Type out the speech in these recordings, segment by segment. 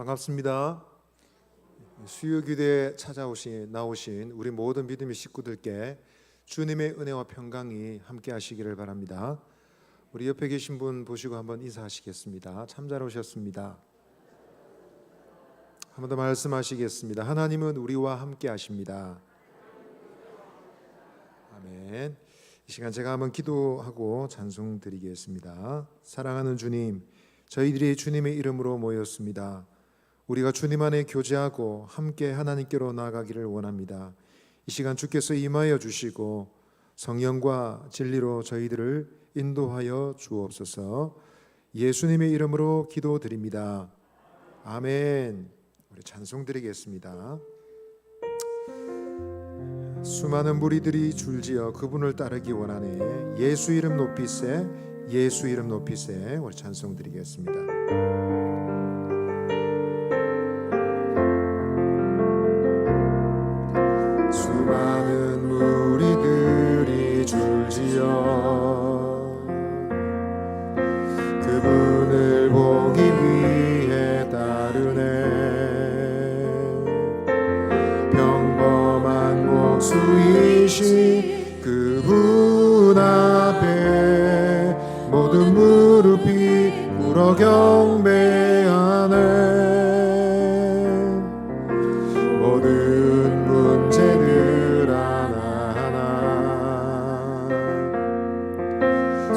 반갑습니다. 수요기도에 나오신 우리 모든 믿음의 식구들께 주님의 은혜와 평강이 함께 하시기를 바랍니다. 우리 옆에 계신 분 보시고 한번 인사하시겠습니다. 참 잘 오셨습니다. 한 번 더 말씀하시겠습니다. 하나님은 우리와 함께 하십니다. 아멘. 이 시간 제가 한번 기도하고 찬송 드리겠습니다. 사랑하는 주님, 저희들이 주님의 이름으로 모였습니다. 우리가 주님 안에 교제하고 함께 하나님께로 나아가기를 원합니다. 이 시간 주께서 임하여 주시고 성령과 진리로 저희들을 인도하여 주옵소서. 예수님의 이름으로 기도드립니다. 아멘. 우리 찬송 드리겠습니다. 수많은 무리들이 줄지어 그분을 따르기 원하네. 예수 이름 높이세, 예수 이름 높이세. 우리 찬송 드리겠습니다. 수많은 무리들이 줄지어 그분을 보기 위해 따르네. 평범한 목수이신 그분 앞에 모든 무릎이 꿇어 경배하네. 모든 문제들 하나하나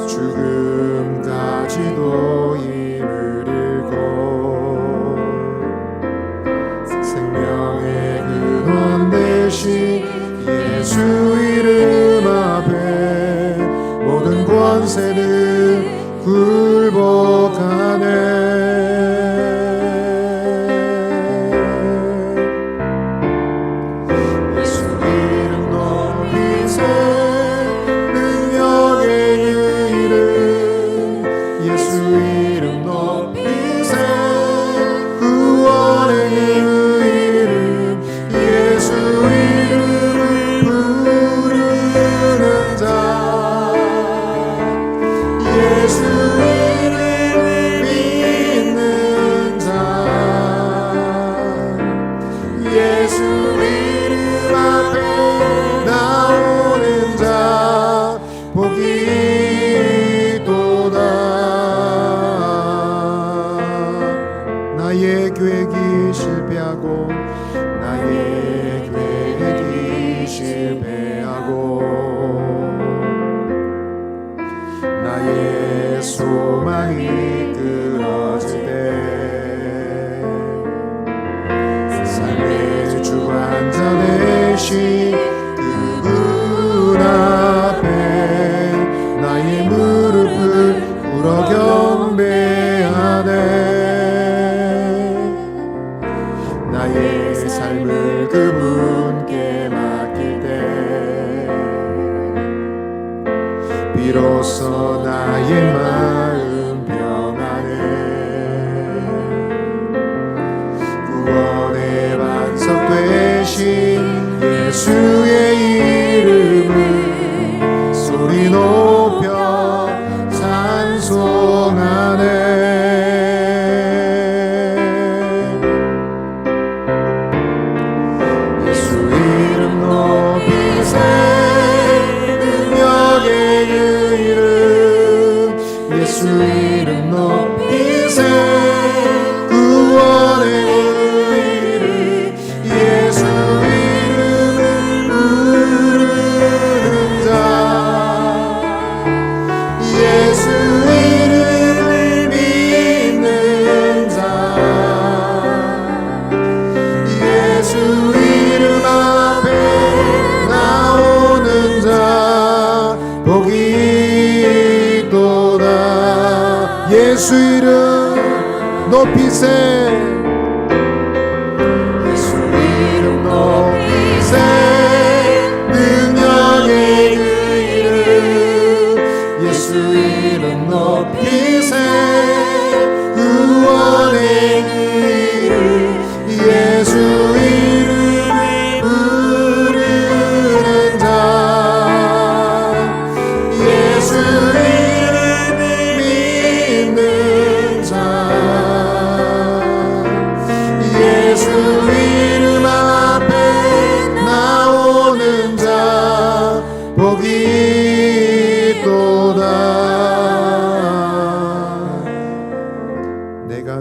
죽음까지도 힘을 잃고 생명의 근원 되신 예수 이름 앞에 모든 권세는 굴복하네. 나의 계획이 실패하고 나의 계획이 실패하고 나의 소망이 끊어질 때 삶의 주관자 되신 그분 앞에 나의 무릎을 꿇어 경배하네. 나의 삶을 그분께 맡길 때 비로소 나의 마음 평안해. 구원의 반석 되신 예수의 이름을 소리 높여 찬송하네. 예수 이름 높이세. 구원의 이름 예수 이름을 부르는 자 예수 이름을 믿는 자 예수 이름 앞에 나오는 자 복이 예수 이름 높이세. 예수 이름 높이세. 능력의 그 이름 예수 이름 높이세. 구원의 그 이름 예수 이름을 부르는 자 예수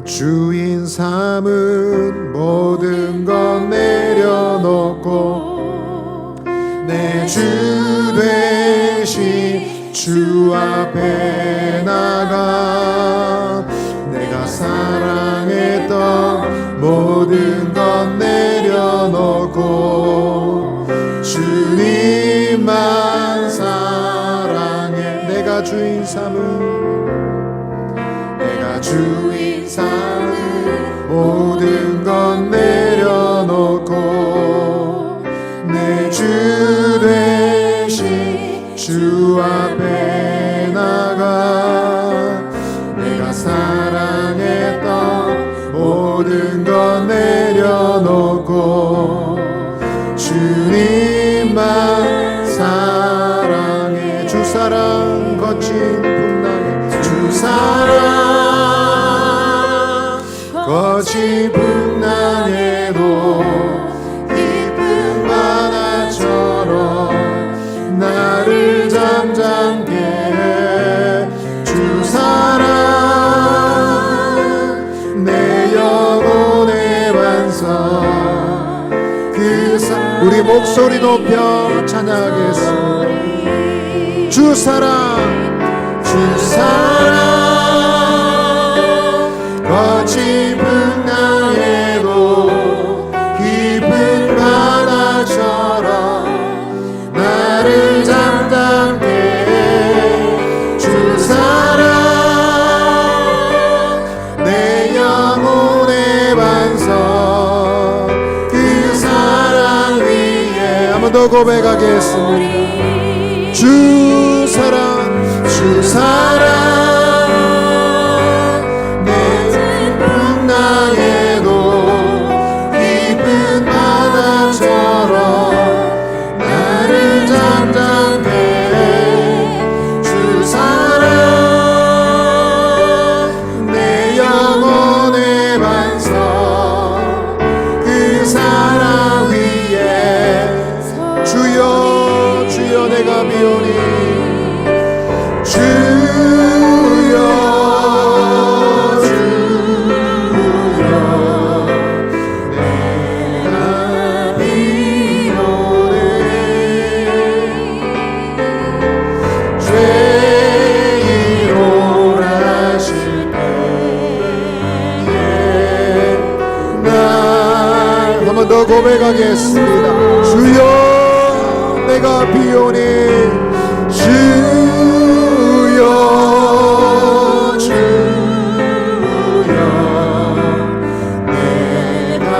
주인 삼은 모든 것 내려놓고 내 주 되신 주 앞에 나가 내가 사랑했던 모든 것 내려놓고 주님만 사랑해. 내가 주인 삼은 모든 것 내려놓고 내 주 되신 주 앞에 나가 내가 사랑했던 모든 것 내려놓고 주님만 사랑해. 주 사랑 거친 풍랑에 주 사랑 거친 풍랑에도 깊은 바다처럼 나를 잠잠게 해. 주 사랑 내 영혼의 반석. 우리 목소리 높여 찬양하겠습니다. 주 사랑 주 사랑 거친 풍랑에도 깊은 바다처럼 나를 잠잠게 해. 주 사랑 내 영혼의 반석. 그 사랑 위에 한 번 더 고백하겠습니다. 주 사랑 주 사랑 더 고백하겠습니다. 주여 내가 비오니 주여 주여 내가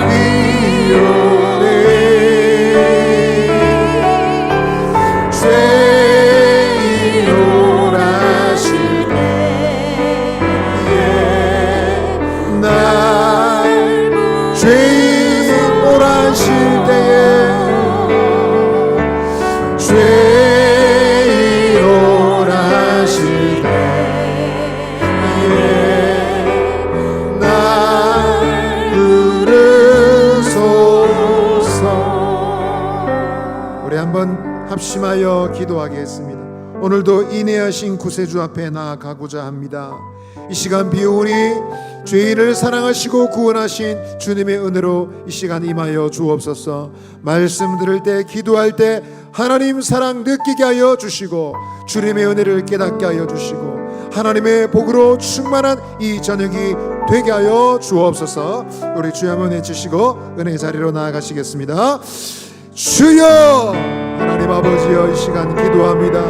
비오니 죄인 오라실 때에 날 죄인 오라실 때에 죄인 오라실 때에 날 부르소서. 우리 한번 합심하여 기도하겠습니다. 오늘도 인내하신 구세주 앞에 나아가고자 합니다. 이 시간 비오니 죄인을 사랑하시고 구원하신 주님의 은혜로 이 시간 임하여 주옵소서. 말씀 들을 때 기도할 때 하나님 사랑 느끼게 하여 주시고 주님의 은혜를 깨닫게 하여 주시고 하나님의 복으로 충만한 이 저녁이 되게 하여 주옵소서. 우리 주여 한번 외치시고 은혜의 자리로 나아가시겠습니다. 주여 하나님 아버지여 이 시간 기도합니다.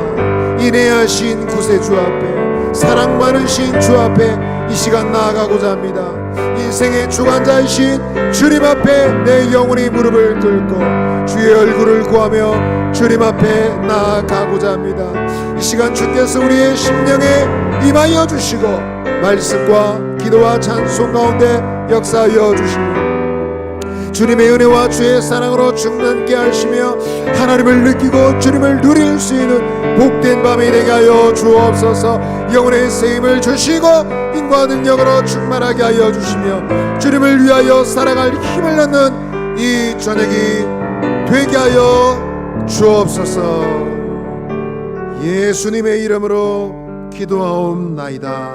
인내하신 구세주 앞에 사랑 많으신 주 앞에 이 시간 나아가고자 합니다. 인생의 주관자이신 주님 앞에 내 영혼이 무릎을 꿇고 주의 얼굴을 구하며 주님 앞에 나아가고자 합니다. 이 시간 주께서 우리의 심령에 임하여 주시고 말씀과 기도와 찬송 가운데 역사하여 주시고 주님의 은혜와 주의 사랑으로 충만케 하시며 하나님을 느끼고 주님을 누릴 수 있는 복된 밤이 되게 하여 주옵소서. 영혼의 쓰임을 주시고 힘과 능력으로 충만하게 하여 주시며 주님을 위하여 살아갈 힘을 얻는 이 저녁이 되게 하여 주옵소서. 예수님의 이름으로 기도하옵나이다.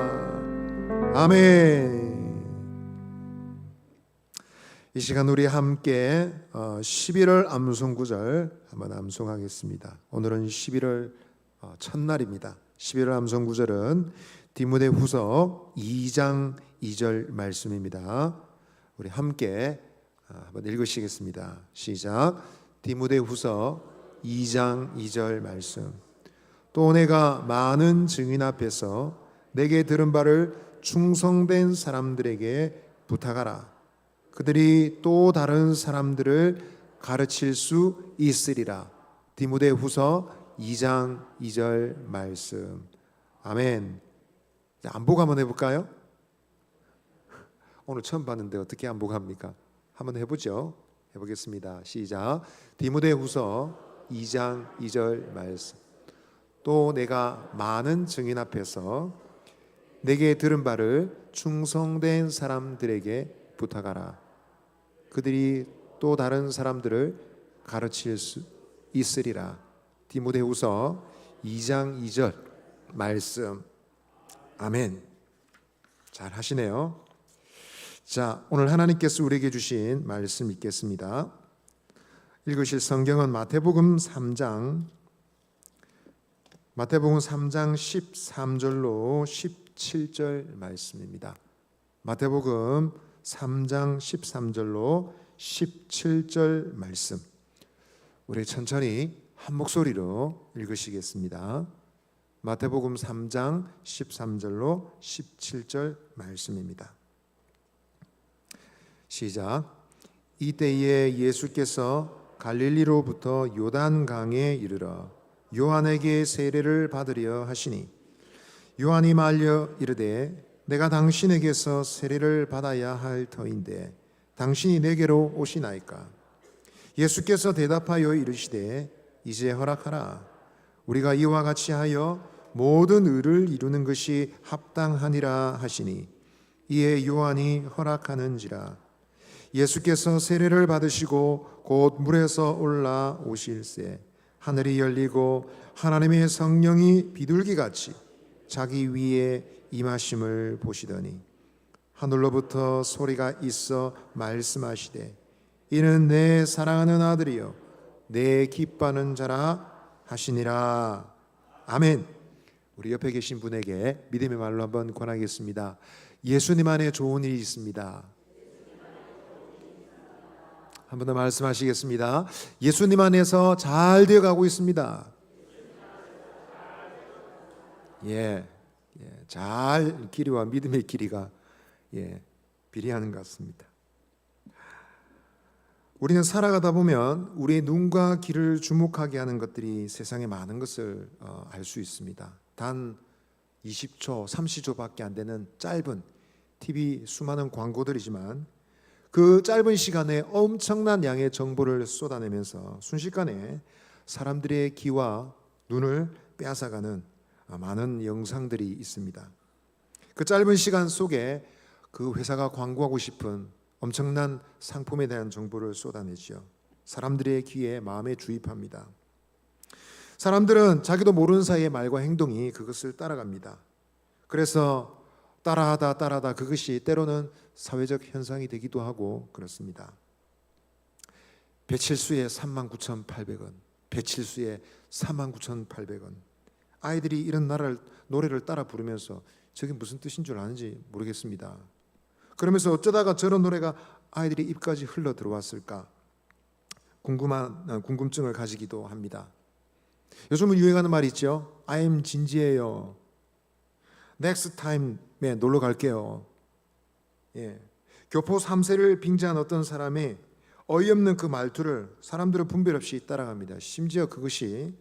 아멘. 이 시간 우리 함께 11월 암송구절 한번 암송하겠습니다. 오늘은 11월 첫날입니다. 11월 암송구절은 디모데후서 2장 2절 말씀입니다. 우리 함께 한번 읽으시겠습니다. 시작. 디모데후서 2장 2절 말씀. 또 내가 많은 증인 앞에서 내게 들은 바를 충성된 사람들에게 부탁하라. 그들이 또 다른 사람들을 가르칠 수 있으리라. 디모데후서 2장 2절 말씀. 아멘. 안복 한번 해볼까요? 오늘 처음 봤는데 어떻게 안복합니까? 한번 해보죠. 해보겠습니다. 시작. 디모데후서 2장 2절 말씀. 또 내가 많은 증인 앞에서 내게 들은 바를 충성된 사람들에게 부탁하라. 그들이 또 다른 사람들을 가르칠 수 있으리라. 디모데후서 2장 2절 말씀. 아멘. 잘 하시네요. 자, 오늘 하나님께서 우리에게 주신 말씀 읽겠습니다. 읽으실 성경은 마태복음 3장 13절로 17절 말씀입니다. 마태복음 3장 13절로 17절 말씀. 우리 천천히 한 목소리로 읽으시겠습니다. 마태복음 3장 13절로 17절 말씀입니다. 시작. 이때에 예수께서 갈릴리로부터 요단강에 이르러 요한에게 세례를 받으려 하시니 요한이 말려 이르되 내가 당신에게서 세례를 받아야 할 터인데 당신이 내게로 오시나이까? 예수께서 대답하여 이르시되 이제 허락하라. 우리가 이와 같이 하여 모든 의를 이루는 것이 합당하니라 하시니 이에 요한이 허락하는지라. 예수께서 세례를 받으시고 곧 물에서 올라오실새 하늘이 열리고 하나님의 성령이 비둘기같이 자기 위에 임하심을 보시더니 하늘로부터 소리가 있어 말씀하시되 이는 내 사랑하는 아들이요 내 기뻐하는 자라 하시니라. 아멘. 우리 옆에 계신 분에게 믿음의 말로 한번 권하겠습니다. 예수님 안에 좋은 일이 있습니다. 한 번 더 말씀하시겠습니다. 예수님 안에서 잘 되어가고 있습니다. 잘 길이와 믿음의 길이가 비례하는 것 같습니다. 우리는 살아가다 보면 우리의 눈과 귀를 주목하게 하는 것들이 세상에 많은 것을 알 수 있습니다. 단 20초, 30초밖에 안 되는 짧은 TV 수많은 광고들이지만 그 짧은 시간에 엄청난 양의 정보를 쏟아내면서 순식간에 사람들의 귀와 눈을 빼앗아가는 많은 영상들이 있습니다. 그 짧은 시간 속에 그 회사가 광고하고 싶은 엄청난 상품에 대한 정보를 쏟아내죠. 사람들의 귀에 마음에 주입합니다. 사람들은 자기도 모르는 사이에 말과 행동이 그것을 따라갑니다. 그래서 따라하다 그것이 때로는 사회적 현상이 되기도 하고 그렇습니다. 배칠수에 39,800원, 배칠수에 49,800원. 아이들이 이런 노래를 따라 부르면서 저게 무슨 뜻인 줄 아는지 모르겠습니다. 그러면서 어쩌다가 저런 노래가 아이들이 입까지 흘러 들어왔을까 궁금증을 가지기도 합니다. 요즘은 유행하는 말이 있죠. I'm 진지해요. Next time에 놀러 갈게요. 교포 3세를 빙자한 어떤 사람이 어이없는 그 말투를 사람들은 분별 없이 따라갑니다. 심지어 그것이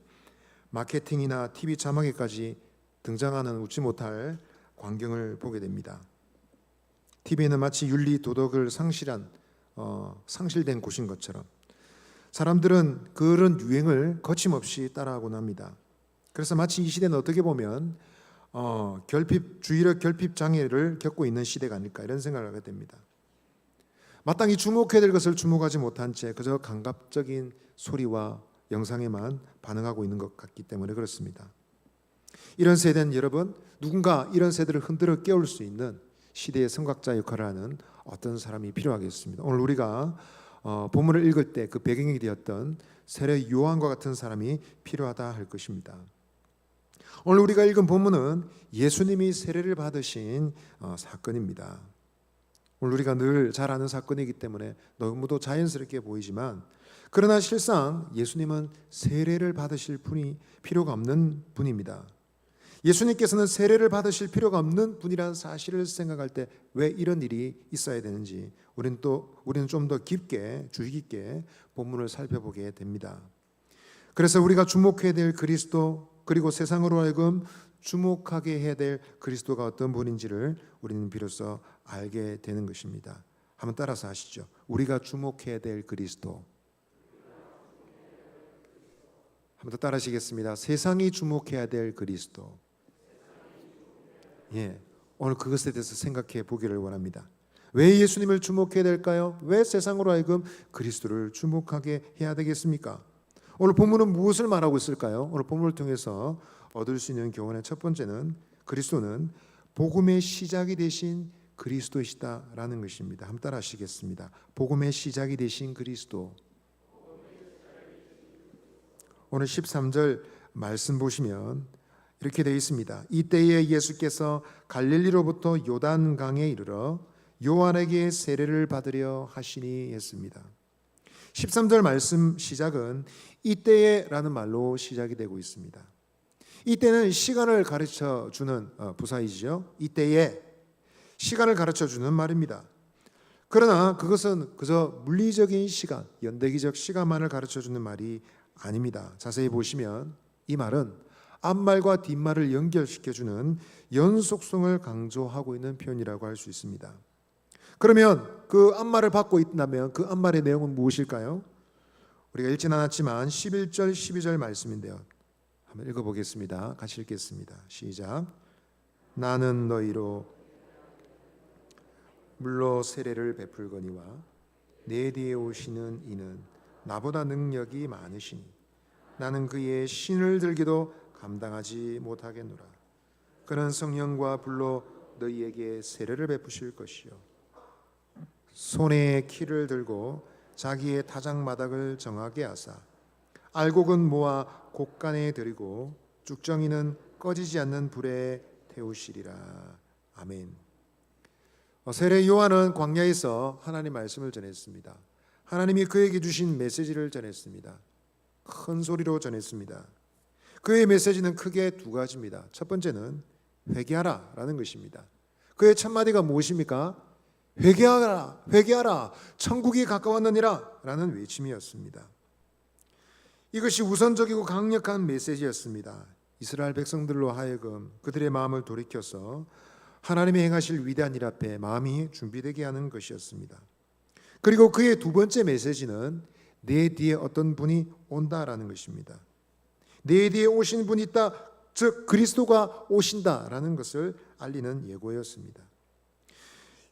마케팅이나 TV 자막에까지 등장하는 웃지 못할 광경을 보게 됩니다. TV는 마치 윤리 도덕을 상실된 곳인 것처럼 사람들은 그런 유행을 거침없이 따라하곤 합니다. 그래서 마치 이 시대는 어떻게 보면 주의력 결핍 장애를 겪고 있는 시대가 아닐까 이런 생각을 하게 됩니다. 마땅히 주목해야 될 것을 주목하지 못한 채 그저 감각적인 소리와 영상에만 반응하고 있는 것 같기 때문에 그렇습니다. 이런 세대는 여러분 누군가 이런 세대를 흔들어 깨울 수 있는 시대의 선각자 역할을 하는 어떤 사람이 필요하겠습니다. 오늘 우리가 본문을 읽을 때 그 배경이 되었던 세례 요한과 같은 사람이 필요하다 할 것입니다. 오늘 우리가 읽은 본문은 예수님이 세례를 받으신 사건입니다. 오늘 우리가 늘 잘 아는 사건이기 때문에 너무도 자연스럽게 보이지만, 그러나 실상 예수님은 세례를 받으실 분이 필요가 없는 분입니다. 예수님께서는 세례를 받으실 필요가 없는 분이라는 사실을 생각할 때 왜 이런 일이 있어야 되는지 우리는 좀 더 깊게, 주의 깊게 본문을 살펴보게 됩니다. 그래서 우리가 주목해야 될 그리스도, 그리고 세상으로 하여금 주목하게 해야 될 그리스도가 어떤 분인지를 우리는 비로소 알게 되는 것입니다. 한번 따라서 하시죠. 우리가 주목해야 될 그리스도. 한번 더 따라하시겠습니다. 세상이 주목해야 될 그리스도. 오늘 그것에 대해서 생각해 보기를 원합니다. 왜 예수님을 주목해야 될까요? 왜 세상으로 하여금 그리스도를 주목하게 해야 되겠습니까? 오늘 본문은 무엇을 말하고 있을까요? 오늘 본문을 통해서 얻을 수 있는 교훈의 첫 번째는 그리스도는 복음의 시작이 되신 그리스도이시다라는 것입니다. 한번 따라 하시겠습니다. 복음의 시작이 되신 그리스도. 오늘 13절 말씀 보시면 이렇게 되어 있습니다. 이때에 예수께서 갈릴리로부터 요단강에 이르러 요한에게 세례를 받으려 하시니 했습니다. 13절 말씀 시작은 이때에라는 말로 시작이 되고 있습니다. 이때는 시간을 가르쳐 주는 부사이죠. 이때에 시간을 가르쳐 주는 말입니다. 그러나 그것은 그저 물리적인 시간, 연대기적 시간만을 가르쳐 주는 말이 아닙니다. 자세히 보시면 이 말은 앞말과 뒷말을 연결시켜 주는 연속성을 강조하고 있는 표현이라고 할 수 있습니다. 그러면 그 앞말을 받고 있다면 그 앞말의 내용은 무엇일까요? 우리가 읽진 않았지만 11절 12절 말씀인데요. 한번 읽어보겠습니다. 같이 읽겠습니다. 시작. 나는 너희로 물로 세례를 베풀거니와 내 뒤에 오시는 이는 나보다 능력이 많으시니 나는 그의 신을 들기도 감당하지 못하겠노라. 그는 성령과 불로 너희에게 세례를 베푸실 것이요 손에 키를 들고 자기의 타작마당을 정하게 하사 알곡은 모아 곡간에 들이고 쭉정이는 꺼지지 않는 불에 태우시리라. 아멘. 세례 요한은 광야에서 하나님 말씀을 전했습니다. 하나님이 그에게 주신 메시지를 전했습니다. 큰 소리로 전했습니다. 그의 메시지는 크게 두 가지입니다. 첫 번째는 회개하라 라는 것입니다. 그의 첫마디가 무엇입니까? 회개하라, 회개하라, 천국이 가까웠느니라 라는 외침이었습니다. 이것이 우선적이고 강력한 메시지였습니다. 이스라엘 백성들로 하여금 그들의 마음을 돌이켜서 하나님의 행하실 위대한 일 앞에 마음이 준비되게 하는 것이었습니다. 그리고 그의 두 번째 메시지는 내 뒤에 어떤 분이 온다라는 것입니다. 내 뒤에 오신 분이 있다, 즉 그리스도가 오신다라는 것을 알리는 예고였습니다.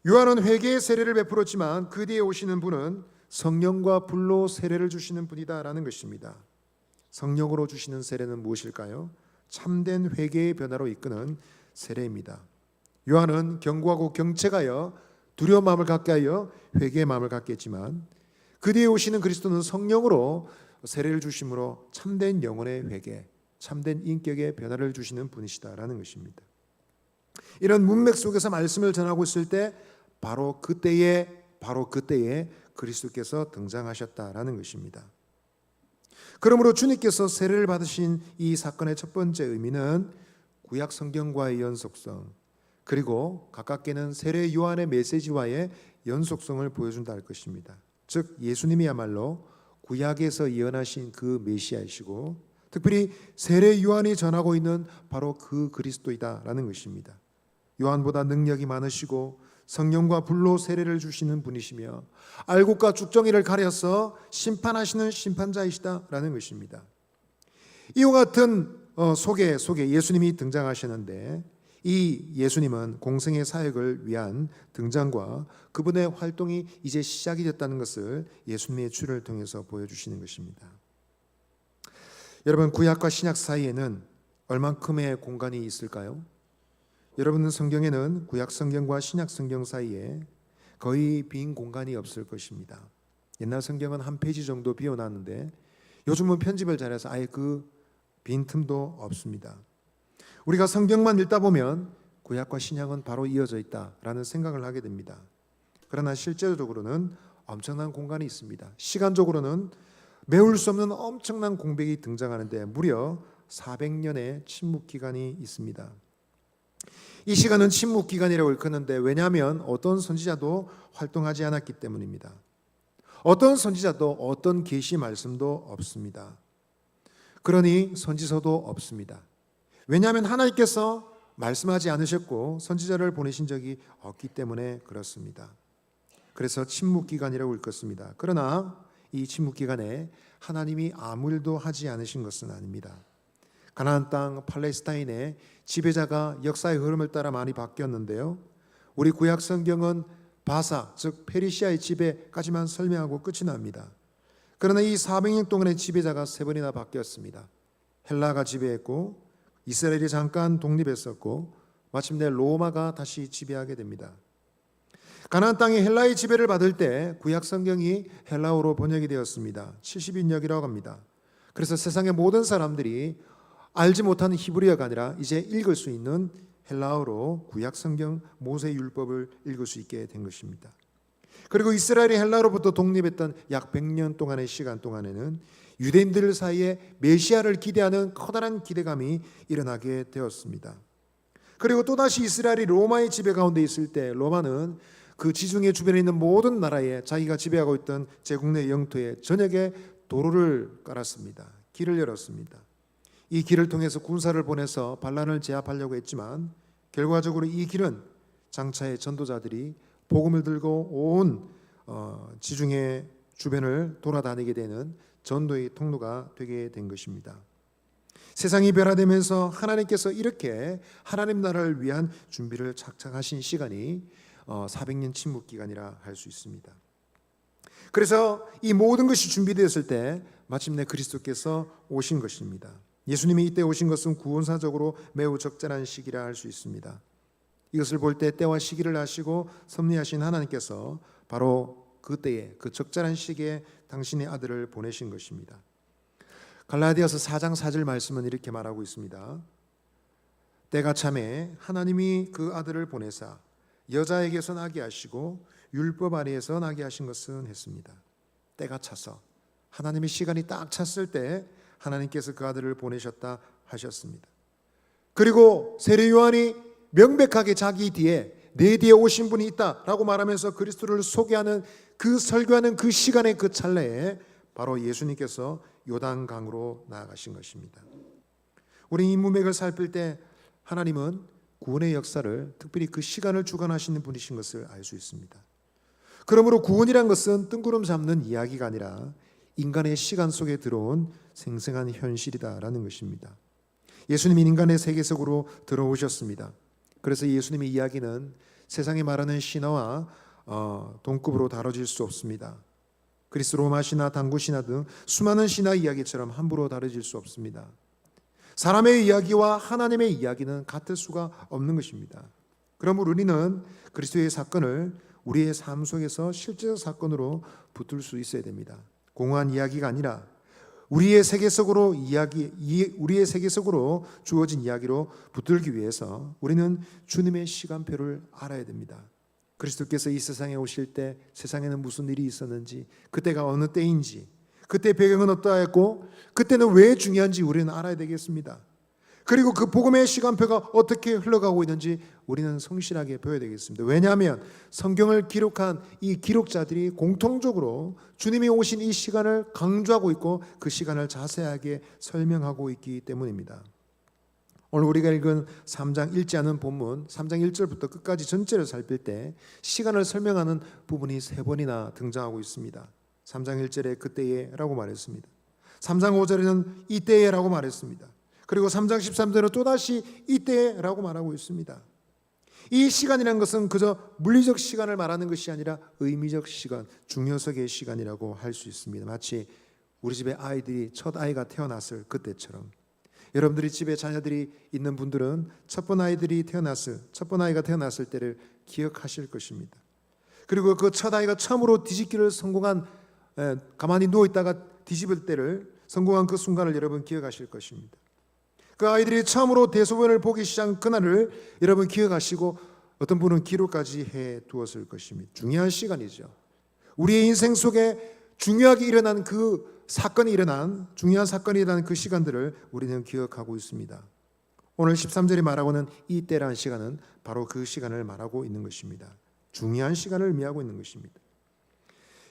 요한은 회개의 세례를 베풀었지만 그 뒤에 오시는 분은 성령과 불로 세례를 주시는 분이다라는 것입니다. 성령으로 주시는 세례는 무엇일까요? 참된 회개의 변화로 이끄는 세례입니다. 요한은 경고하고 경책하여 두려운 마음을 갖게 하여 회개의 마음을 갖게 했지만 그 뒤에 오시는 그리스도는 성령으로 세례를 주심으로 참된 영혼의 회개, 참된 인격의 변화를 주시는 분이시다라는 것입니다. 이런 문맥 속에서 말씀을 전하고 있을 때 바로 그때에 그리스도께서 등장하셨다라는 것입니다. 그러므로 주님께서 세례를 받으신 이 사건의 첫 번째 의미는 구약 성경과의 연속성, 그리고 가깝게는 세례 요한의 메시지와의 연속성을 보여준다 할 것입니다. 즉 예수님이야말로 구약에서 예언하신 그 메시아이시고 특별히 세례 요한이 전하고 있는 바로 그 그리스도이다라는 것입니다. 요한보다 능력이 많으시고 성령과 불로 세례를 주시는 분이시며 알곡과 죽정이를 가려서 심판하시는 심판자이시다라는 것입니다. 이와 같은 속에 예수님이 등장하시는데 이 예수님은 공생의 사역을 위한 등장과 그분의 활동이 이제 시작이 됐다는 것을 예수님의 출을 통해서 보여주시는 것입니다. 여러분, 구약과 신약 사이에는 얼만큼의 공간이 있을까요? 여러분 성경에는 구약 성경과 신약 성경 사이에 거의 빈 공간이 없을 것입니다. 옛날 성경은 한 페이지 정도 비워놨는데 요즘은 편집을 잘해서 아예 그 빈 틈도 없습니다. 우리가 성경만 읽다 보면 구약과 신약은 바로 이어져 있다라는 생각을 하게 됩니다. 그러나 실제적으로는 엄청난 공간이 있습니다. 시간적으로는 메울 수 없는 엄청난 공백이 등장하는데 무려 400년의 침묵 기간이 있습니다. 이 시간은 침묵 기간이라고 일컫는데 왜냐하면 어떤 선지자도 활동하지 않았기 때문입니다. 어떤 선지자도 어떤 계시 말씀도 없습니다. 그러니 선지서도 없습니다. 왜냐하면 하나님께서 말씀하지 않으셨고 선지자를 보내신 적이 없기 때문에 그렇습니다. 그래서 침묵 기간이라고 일컫습니다. 그러나 이 침묵 기간에 하나님이 아무 일도 하지 않으신 것은 아닙니다. 가나안 땅 팔레스타인의 지배자가 역사의 흐름을 따라 많이 바뀌었는데요. 우리 구약 성경은 바사, 즉 페르시아의 지배까지만 설명하고 끝이 납니다. 그러나 이 400년 동안의 지배자가 3번이나 바뀌었습니다. 헬라가 지배했고 이스라엘이 잠깐 독립했었고 마침내 로마가 다시 지배하게 됩니다. 가나안 땅이 헬라의 지배를 받을 때 구약 성경이 헬라어로 번역이 되었습니다. 70인역이라고 합니다. 그래서 세상의 모든 사람들이 알지 못하는 히브리어가 아니라 이제 읽을 수 있는 헬라어로 구약 성경 모세 율법을 읽을 수 있게 된 것입니다. 그리고 이스라엘이 헬라로부터 독립했던 약 100년 동안의 시간 동안에는 유대인들 사이에 메시아를 기대하는 커다란 기대감이 일어나게 되었습니다. 그리고 또다시 이스라엘이 로마의 지배 가운데 있을 때 로마는 그 지중해 주변에 있는 모든 나라에 자기가 지배하고 있던 제국 내 영토에 전역에 도로를 깔았습니다. 길을 열었습니다. 이 길을 통해서 군사를 보내서 반란을 제압하려고 했지만 결과적으로 이 길은 장차의 전도자들이 복음을 들고 온 지중해 주변을 돌아다니게 되는 전도의 통로가 되게 된 것입니다. 세상이 변화되면서 하나님께서 이렇게 하나님 나라를 위한 준비를 착착하신 시간이 400년 침묵 기간이라 할 수 있습니다. 그래서 이 모든 것이 준비되었을 때 마침내 그리스도께서 오신 것입니다. 예수님이 이때 오신 것은 구원사적으로 매우 적절한 시기라 할 수 있습니다. 이것을 볼 때 때와 시기를 아시고 섭리하신 하나님께서 바로 그때에 그 적절한 시기에 당신의 아들을 보내신 것입니다. 갈라디아서 4장 4절 말씀은 이렇게 말하고 있습니다. 때가 참에 하나님이 그 아들을 보내사 여자에게서 나게 하시고 율법 아래에서 나게 하신 것은 했습니다. 때가 차서 하나님의 시간이 딱 찼을 때 하나님께서 그 아들을 보내셨다 하셨습니다. 그리고 세례 요한이 명백하게 자기 뒤에 내 뒤에 오신 분이 있다라고 말하면서 그리스도를 소개하는 그 설교하는 그 시간의 그 찰나에 바로 예수님께서 요단강으로 나아가신 것입니다. 우리 이 문맥을 살필 때 하나님은 구원의 역사를 특별히 그 시간을 주관하시는 분이신 것을 알 수 있습니다. 그러므로 구원이란 것은 뜬구름 잡는 이야기가 아니라 인간의 시간 속에 들어온 생생한 현실이다라는 것입니다. 예수님이 인간의 세계 속으로 들어오셨습니다. 그래서 예수님의 이야기는 세상에 말하는 신화와 동급으로 다뤄질 수 없습니다. 그리스 로마 신화, 당구 신화 등 수많은 신화 이야기처럼 함부로 다뤄질 수 없습니다. 사람의 이야기와 하나님의 이야기는 같을 수가 없는 것입니다. 그러므로 우리는 그리스도의 사건을 우리의 삶 속에서 실제적 사건으로 붙들 수 있어야 됩니다. 공허한 이야기가 아니라 우리의 세계 속으로 주어진 이야기로 붙들기 위해서 우리는 주님의 시간표를 알아야 됩니다. 그리스도께서 이 세상에 오실 때 세상에는 무슨 일이 있었는지, 그때가 어느 때인지, 그때 배경은 어떠했고 그때는 왜 중요한지 우리는 알아야 되겠습니다. 그리고 그 복음의 시간표가 어떻게 흘러가고 있는지 우리는 성실하게 배워야 되겠습니다. 왜냐하면 성경을 기록한 이 기록자들이 공통적으로 주님이 오신 이 시간을 강조하고 있고 그 시간을 자세하게 설명하고 있기 때문입니다. 오늘 우리가 읽은 3장 읽지 않은 본문 3장 1절부터 끝까지 전체를 살필 때 시간을 설명하는 부분이 3번이나 등장하고 있습니다. 3장 1절에 그때에 라고 말했습니다. 3장 5절에는 이때에 라고 말했습니다. 그리고 3장 13절은 또다시 이때에 라고 말하고 있습니다. 이 시간이라는 것은 그저 물리적 시간을 말하는 것이 아니라 의미적 시간, 중요석의 시간이라고 할 수 있습니다. 마치 우리 집에 아이들이 첫 아이가 태어났을 그때처럼 여러분들이 집에 자녀들이 있는 분들은 첫 번째 아이가 태어났을 때를 기억하실 것입니다. 그리고 그 첫 아이가 처음으로 뒤집기를 성공한, 가만히 누워 있다가 뒤집을 때를 성공한 그 순간을 여러분 기억하실 것입니다. 그 아이들이 처음으로 대소변을 보기 시작한 그날을 여러분 기억하시고 어떤 분은 기록까지 해 두었을 것입니다. 중요한 시간이죠. 우리의 인생 속에 중요하게 일어난 중요한 사건이 일어난 그 시간들을 우리는 기억하고 있습니다. 오늘 13절이 말하고는 이 때라는 시간은 바로 그 시간을 말하고 있는 것입니다. 중요한 시간을 의미하고 있는 것입니다.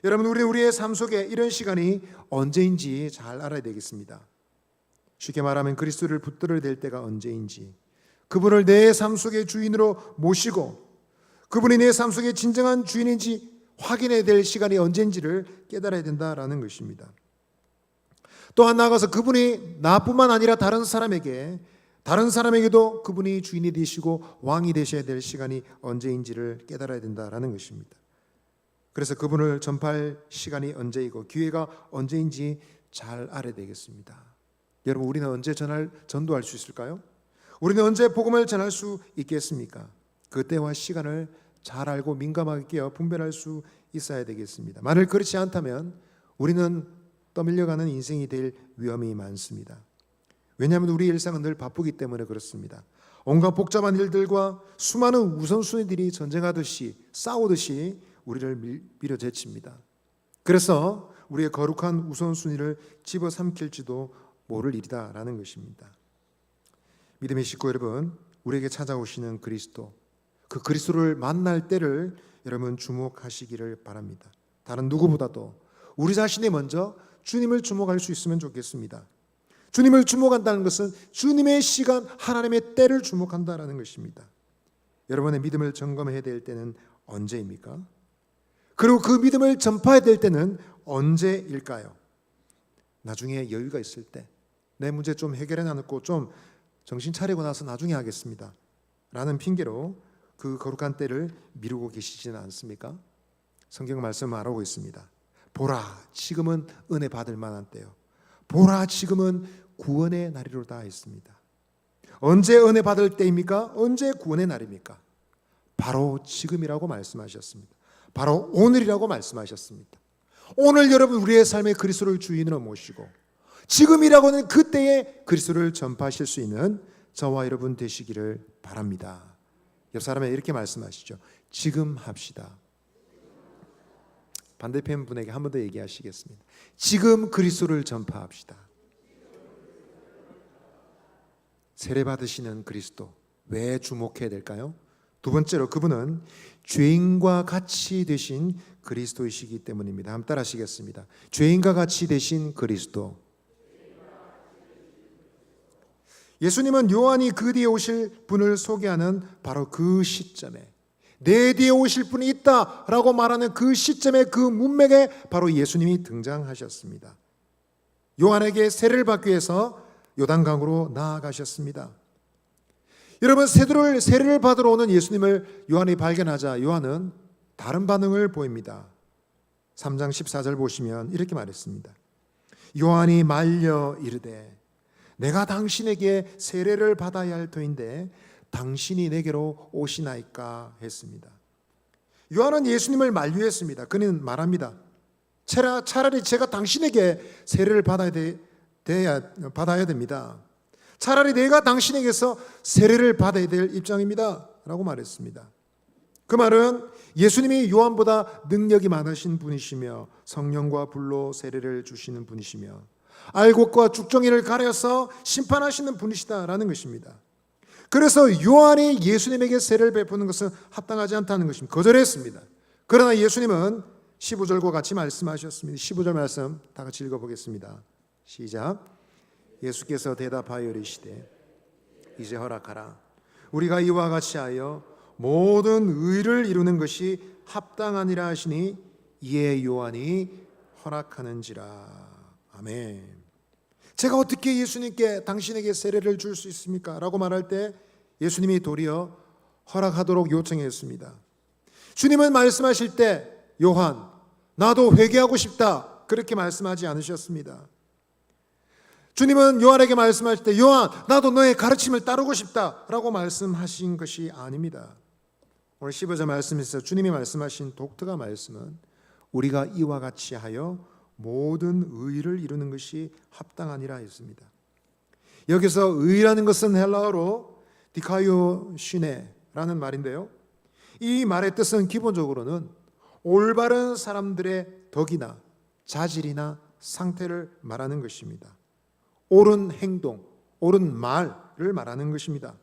여러분, 우리의 삶 속에 이런 시간이 언제인지 잘 알아야 되겠습니다. 쉽게 말하면 그리스도를 붙들어야 될 때가 언제인지, 그분을 내 삶 속의 주인으로 모시고 그분이 내 삶 속의 진정한 주인인지 확인해야 될 시간이 언제인지를 깨달아야 된다라는 것입니다. 또한 나아가서 그분이 나뿐만 아니라 다른 사람에게도 그분이 주인이 되시고 왕이 되셔야 될 시간이 언제인지를 깨달아야 된다라는 것입니다. 그래서 그분을 전파할 시간이 언제이고 기회가 언제인지 잘 알아야 되겠습니다. 여러분, 우리는 언제 전도할 수 있을까요? 우리는 언제 복음을 전할 수 있겠습니까? 그때와 시간을 잘 알고 민감하게 분별할 수 있어야 되겠습니다. 만일 그렇지 않다면 우리는 떠밀려가는 인생이 될 위험이 많습니다. 왜냐하면 우리 일상은 늘 바쁘기 때문에 그렇습니다. 온갖 복잡한 일들과 수많은 우선순위들이 전쟁하듯이 싸우듯이 우리를 밀어제칩니다. 그래서 우리의 거룩한 우선순위를 집어삼킬지도 모를 일이다라는 것입니다. 믿음의 식구 여러분, 우리에게 찾아오시는 그리스도, 그 그리스도를 만날 때를 여러분 주목하시기를 바랍니다. 다른 누구보다도 우리 자신이 먼저 주님을 주목할 수 있으면 좋겠습니다. 주님을 주목한다는 것은 주님의 시간, 하나님의 때를 주목한다는 것입니다. 여러분의 믿음을 점검해야 될 때는 언제입니까? 그리고 그 믿음을 전파해야 될 때는 언제일까요? 나중에 여유가 있을 때, 내 문제 좀 해결해 놨고 좀 정신 차리고 나서 나중에 하겠습니다 라는 핑계로 그 거룩한 때를 미루고 계시지는 않습니까? 성경 말씀 말하고 있습니다. 보라, 지금은 은혜 받을 만한 때요. 보라, 지금은 구원의 날이로다 했습니다. 언제 은혜 받을 때입니까? 언제 구원의 날입니까? 바로 지금이라고 말씀하셨습니다. 바로 오늘이라고 말씀하셨습니다. 오늘 여러분 우리의 삶의 그리스도를 주인으로 모시고 지금이라고는 그때에 그리스도를 전파하실 수 있는 저와 여러분 되시기를 바랍니다. 옆 사람에게 이렇게 말씀하시죠. 지금 합시다. 반대편 분에게 한 번 더 얘기하시겠습니다. 지금 그리스도를 전파합시다. 세례 받으시는 그리스도, 왜 주목해야 될까요? 두 번째로 그분은 죄인과 같이 되신 그리스도이시기 때문입니다. 한번 따라 하시겠습니다. 죄인과 같이 되신 그리스도. 예수님은 요한이 그 뒤에 오실 분을 소개하는 바로 그 시점에, 내 뒤에 오실 분이 있다라고 말하는 그 시점에, 그 문맥에 바로 예수님이 등장하셨습니다. 요한에게 세례를 받기 위해서 요단강으로 나아가셨습니다. 여러분, 세례를 받으러 오는 예수님을 요한이 발견하자 요한은 다른 반응을 보입니다. 3장 14절 보시면 이렇게 말했습니다. 요한이 말려 이르되 내가 당신에게 세례를 받아야 할 터인데 당신이 내게로 오시나이까 했습니다. 요한은 예수님을 만류했습니다. 그는 말합니다. 차라리 제가 당신에게 세례를 받아야 됩니다. 차라리 내가 당신에게서 세례를 받아야 될 입장입니다 라고 말했습니다. 그 말은 예수님이 요한보다 능력이 많으신 분이시며 성령과 불로 세례를 주시는 분이시며 알곡과 죽정이를 가려서 심판하시는 분이시다라는 것입니다. 그래서 요한이 예수님에게 세례를 베푸는 것은 합당하지 않다는 것입니다. 거절했습니다. 그러나 예수님은 15절과 같이 말씀하셨습니다. 15절 말씀 다 같이 읽어보겠습니다. 시작. 예수께서 대답하여 이르시되 이제 허락하라. 우리가 이와 같이 하여 모든 의를 이루는 것이 합당하니라 하시니 이에 요한이 허락하는지라. 아멘. 제가 어떻게 예수님께 당신에게 세례를 줄 수 있습니까? 라고 말할 때 예수님이 도리어 허락하도록 요청했습니다. 주님은 말씀하실 때 요한, 나도 회개하고 싶다 그렇게 말씀하지 않으셨습니다. 주님은 요한에게 말씀하실 때 요한 나도 너의 가르침을 따르고 싶다라고 말씀하신 것이 아닙니다. 오늘 15절 말씀에서 주님이 말씀하신 독특한 말씀은 우리가 이와 같이 하여 모든 의를 이루는 것이 합당하니라 했습니다. 여기서 의라는 것은 헬라어로 디카이오시네라는 말인데요, 이 말의 뜻은 기본적으로는 올바른 사람들의 덕이나 자질이나 상태를 말하는 것입니다. 옳은 행동, 옳은 말을 말하는 것입니다.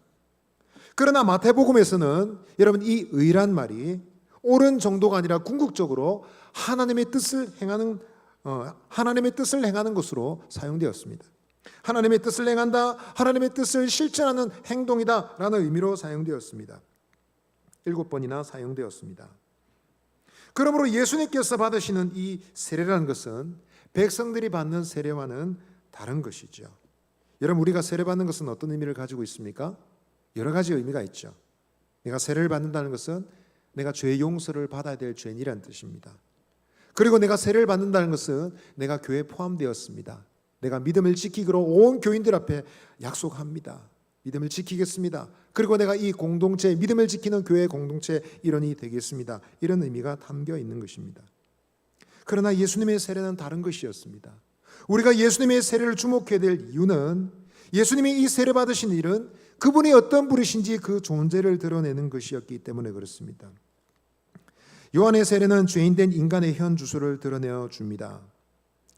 그러나 마태복음에서는 여러분 이 의란 말이 옳은 정도가 아니라 궁극적으로 하나님의 뜻을 행하는 것으로 사용되었습니다. 하나님의 뜻을 행한다, 하나님의 뜻을 실천하는 행동이다라는 의미로 사용되었습니다. 7번이나 사용되었습니다. 그러므로 예수님께서 받으시는 이 세례라는 것은 백성들이 받는 세례와는 다른 것이죠. 여러분, 우리가 세례받는 것은 어떤 의미를 가지고 있습니까? 여러 가지 의미가 있죠. 내가 세례를 받는다는 것은 내가 죄의 용서를 받아야 될 죄인이라는 뜻입니다. 그리고 내가 세례를 받는다는 것은 내가 교회에 포함되었습니다. 내가 믿음을 지키기로 온 교인들 앞에 약속합니다. 믿음을 지키겠습니다. 그리고 내가 이 공동체, 믿음을 지키는 교회 공동체 일원이 되겠습니다. 이런 의미가 담겨 있는 것입니다. 그러나 예수님의 세례는 다른 것이었습니다. 우리가 예수님의 세례를 주목해야 될 이유는 예수님이 이 세례 받으신 일은 그분이 어떤 분이신지 그 존재를 드러내는 것이었기 때문에 그렇습니다. 요한의 세례는 죄인된 인간의 현 주소를 드러내어 줍니다.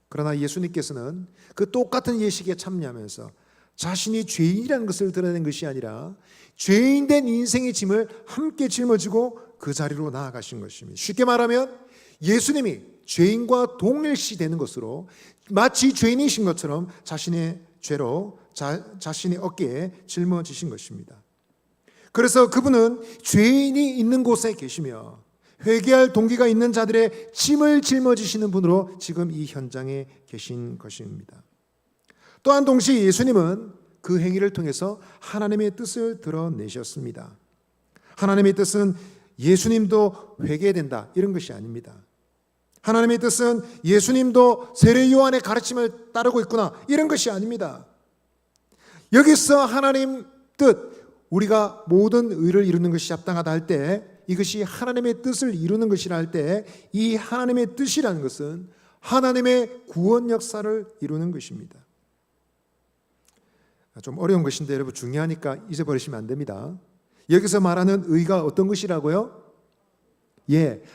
그러나 예수님께서는 그 똑같은 예식에 참여하면서 자신이 죄인이라는 것을 드러낸 것이 아니라 죄인된 인생의 짐을 함께 짊어지고 그 자리로 나아가신 것입니다. 쉽게 말하면 예수님이 죄인과 동일시되는 것으로 마치 죄인이신 것처럼 자신의 죄로 자신의 어깨에 짊어지신 것입니다. 그래서 그분은 죄인이 있는 곳에 계시며 회개할 동기가 있는 자들의 짐을 짊어지시는 분으로 지금 이 현장에 계신 것입니다. 또한 동시에 예수님은 그 행위를 통해서 하나님의 뜻을 드러내셨습니다. 하나님의 뜻은 예수님도 회개해야 된다 이런 것이 아닙니다. 하나님의 뜻은 예수님도 세례 요한의 가르침을 따르고 있구나 이런 것이 아닙니다. 여기서 하나님 뜻, 우리가 모든 의를 이루는 것이 합당하다 할 때 이것이 하나님의 뜻을 이루는 것이라 할 때 이 하나님의 뜻이라는 것은 하나님의 구원 역사를 이루는 것입니다. 좀 어려운 것인데 여러분 중요하니까 잊어버리시면 안 됩니다. 여기서 말하는 의가 어떤 것이라고요?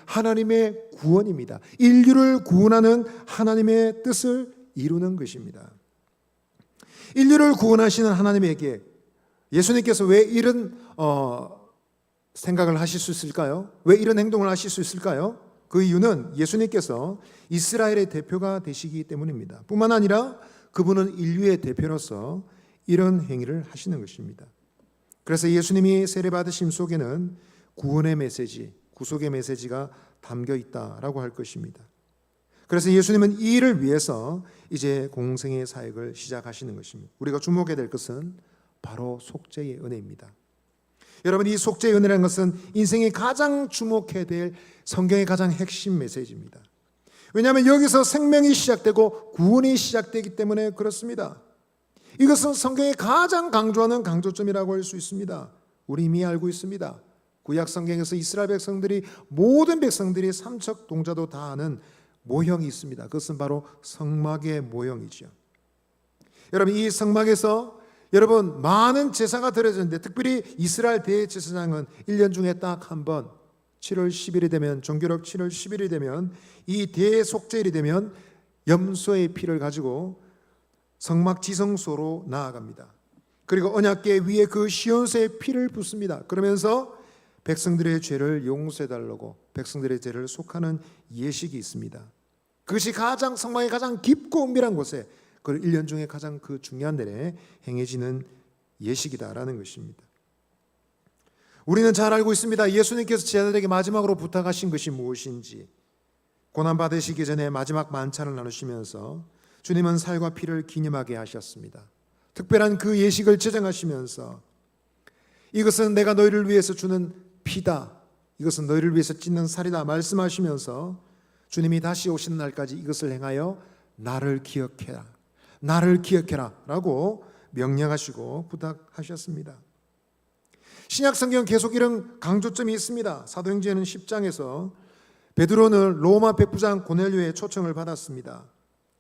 하나님의 구원입니다. 인류를 구원하는 하나님의 뜻을 이루는 것입니다. 인류를 구원하시는 하나님에게 예수님께서 왜 이런 생각을 하실 수 있을까요? 왜 이런 행동을 하실 수 있을까요? 그 이유는 예수님께서 이스라엘의 대표가 되시기 때문입니다. 뿐만 아니라 그분은 인류의 대표로서 이런 행위를 하시는 것입니다. 그래서 예수님이 세례받으심 속에는 구원의 메시지, 구속의 메시지가 담겨 있다라고 할 것입니다. 그래서 예수님은 이 일을 위해서 이제 공생의 사역을 시작하시는 것입니다. 우리가 주목해야 될 것은 바로 속죄의 은혜입니다. 여러분, 이 속죄의 은혜라는 것은 인생에 가장 주목해야 될 성경의 가장 핵심 메시지입니다. 왜냐하면 여기서 생명이 시작되고 구원이 시작되기 때문에 그렇습니다. 이것은 성경이 가장 강조하는 강조점이라고 할 수 있습니다. 우리 이미 알고 있습니다. 구약 성경에서 이스라엘 백성들이 모든 백성들이 삼척 동자도 다 아는 모형이 있습니다. 그것은 바로 성막의 모형이죠. 여러분, 이 성막에서 여러분 많은 제사가 드려졌는데 특별히 이스라엘 대제사장은 1년 중에 딱 한 번 7월 10일이 되면 정교력 7월 10일이 되면 이 대속죄일이 되면 염소의 피를 가지고 성막 지성소로 나아갑니다. 그리고 언약궤 위에 그 시온새의 피를 붓습니다. 그러면서 백성들의 죄를 용서해달라고 백성들의 죄를 속하는 예식이 있습니다. 그것이 가장 성막의 가장 깊고 은밀한 곳에 그 1년 중에 가장 그 중요한 날에 행해지는 예식이다라는 것입니다. 우리는 잘 알고 있습니다. 예수님께서 제자들에게 마지막으로 부탁하신 것이 무엇인지. 고난받으시기 전에 마지막 만찬을 나누시면서 주님은 살과 피를 기념하게 하셨습니다. 특별한 그 예식을 제정하시면서 이것은 내가 너희를 위해서 주는 피다, 이것은 너희를 위해서 찢는 살이다 말씀하시면서 주님이 다시 오시는 날까지 이것을 행하여 나를 기억해라, 나를 기억해라 라고 명령하시고 부탁하셨습니다. 신약 성경 계속 이런 강조점이 있습니다. 사도행전 10장에서 베드로는 로마 백부장 고넬료의 초청을 받았습니다.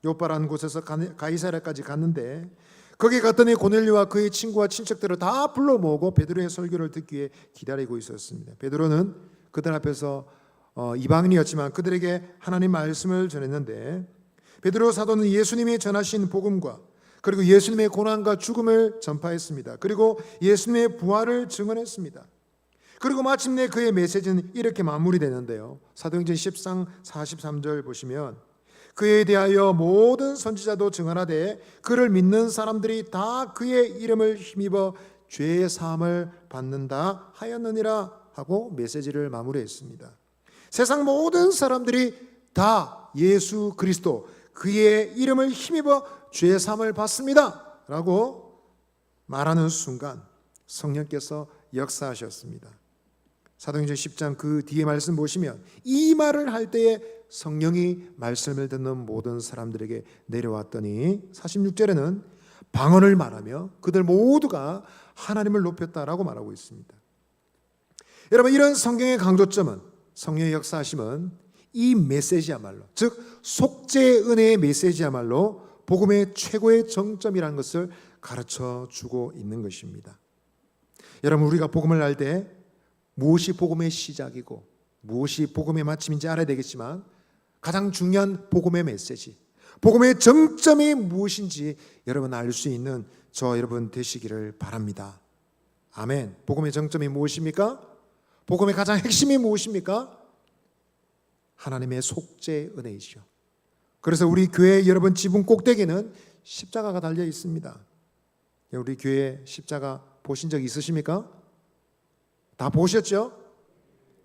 요빠라는 곳에서 가이사랴까지 갔는데 거기 갔더니 고넬료와 그의 친구와 친척들을 다 불러 모으고 베드로의 설교를 듣기 위해 기다리고 있었습니다. 베드로는 그들 앞에서 이방인이었지만 그들에게 하나님 말씀을 전했는데 베드로 사도는 예수님이 전하신 복음과 그리고 예수님의 고난과 죽음을 전파했습니다. 그리고 예수님의 부활을 증언했습니다. 그리고 마침내 그의 메시지는 이렇게 마무리되는데요. 사도행전 10장 43절 보시면 그에 대하여 모든 선지자도 증언하되 그를 믿는 사람들이 다 그의 이름을 힘입어 죄의 사함을 받는다 하였느니라 하고 메시지를 마무리했습니다. 세상 모든 사람들이 다 예수 그리스도 그의 이름을 힘입어 죄의 사함을 받습니다 라고 말하는 순간 성령께서 역사하셨습니다. 사도행전 10장 그 뒤에 말씀 보시면 이 말을 할 때에 성령이 말씀을 듣는 모든 사람들에게 내려왔더니 46절에는 방언을 말하며 그들 모두가 하나님을 높였다라고 말하고 있습니다. 여러분, 이런 성경의 강조점은, 성령의 역사하심은 이 메시지야말로, 즉 속죄의 은혜의 메시지야말로 복음의 최고의 정점이라는 것을 가르쳐 주고 있는 것입니다. 여러분, 우리가 복음을 알 때 무엇이 복음의 시작이고 무엇이 복음의 마침인지 알아야 되겠지만 가장 중요한 복음의 메시지, 복음의 정점이 무엇인지 여러분 알 수 있는 저 여러분 되시기를 바랍니다. 아멘. 복음의 정점이 무엇입니까? 복음의 가장 핵심이 무엇입니까? 하나님의 속죄의 은혜이죠. 그래서 우리 교회 여러분 지붕 꼭대기는 십자가가 달려 있습니다. 우리 교회 십자가 보신 적 있으십니까? 다 보셨죠?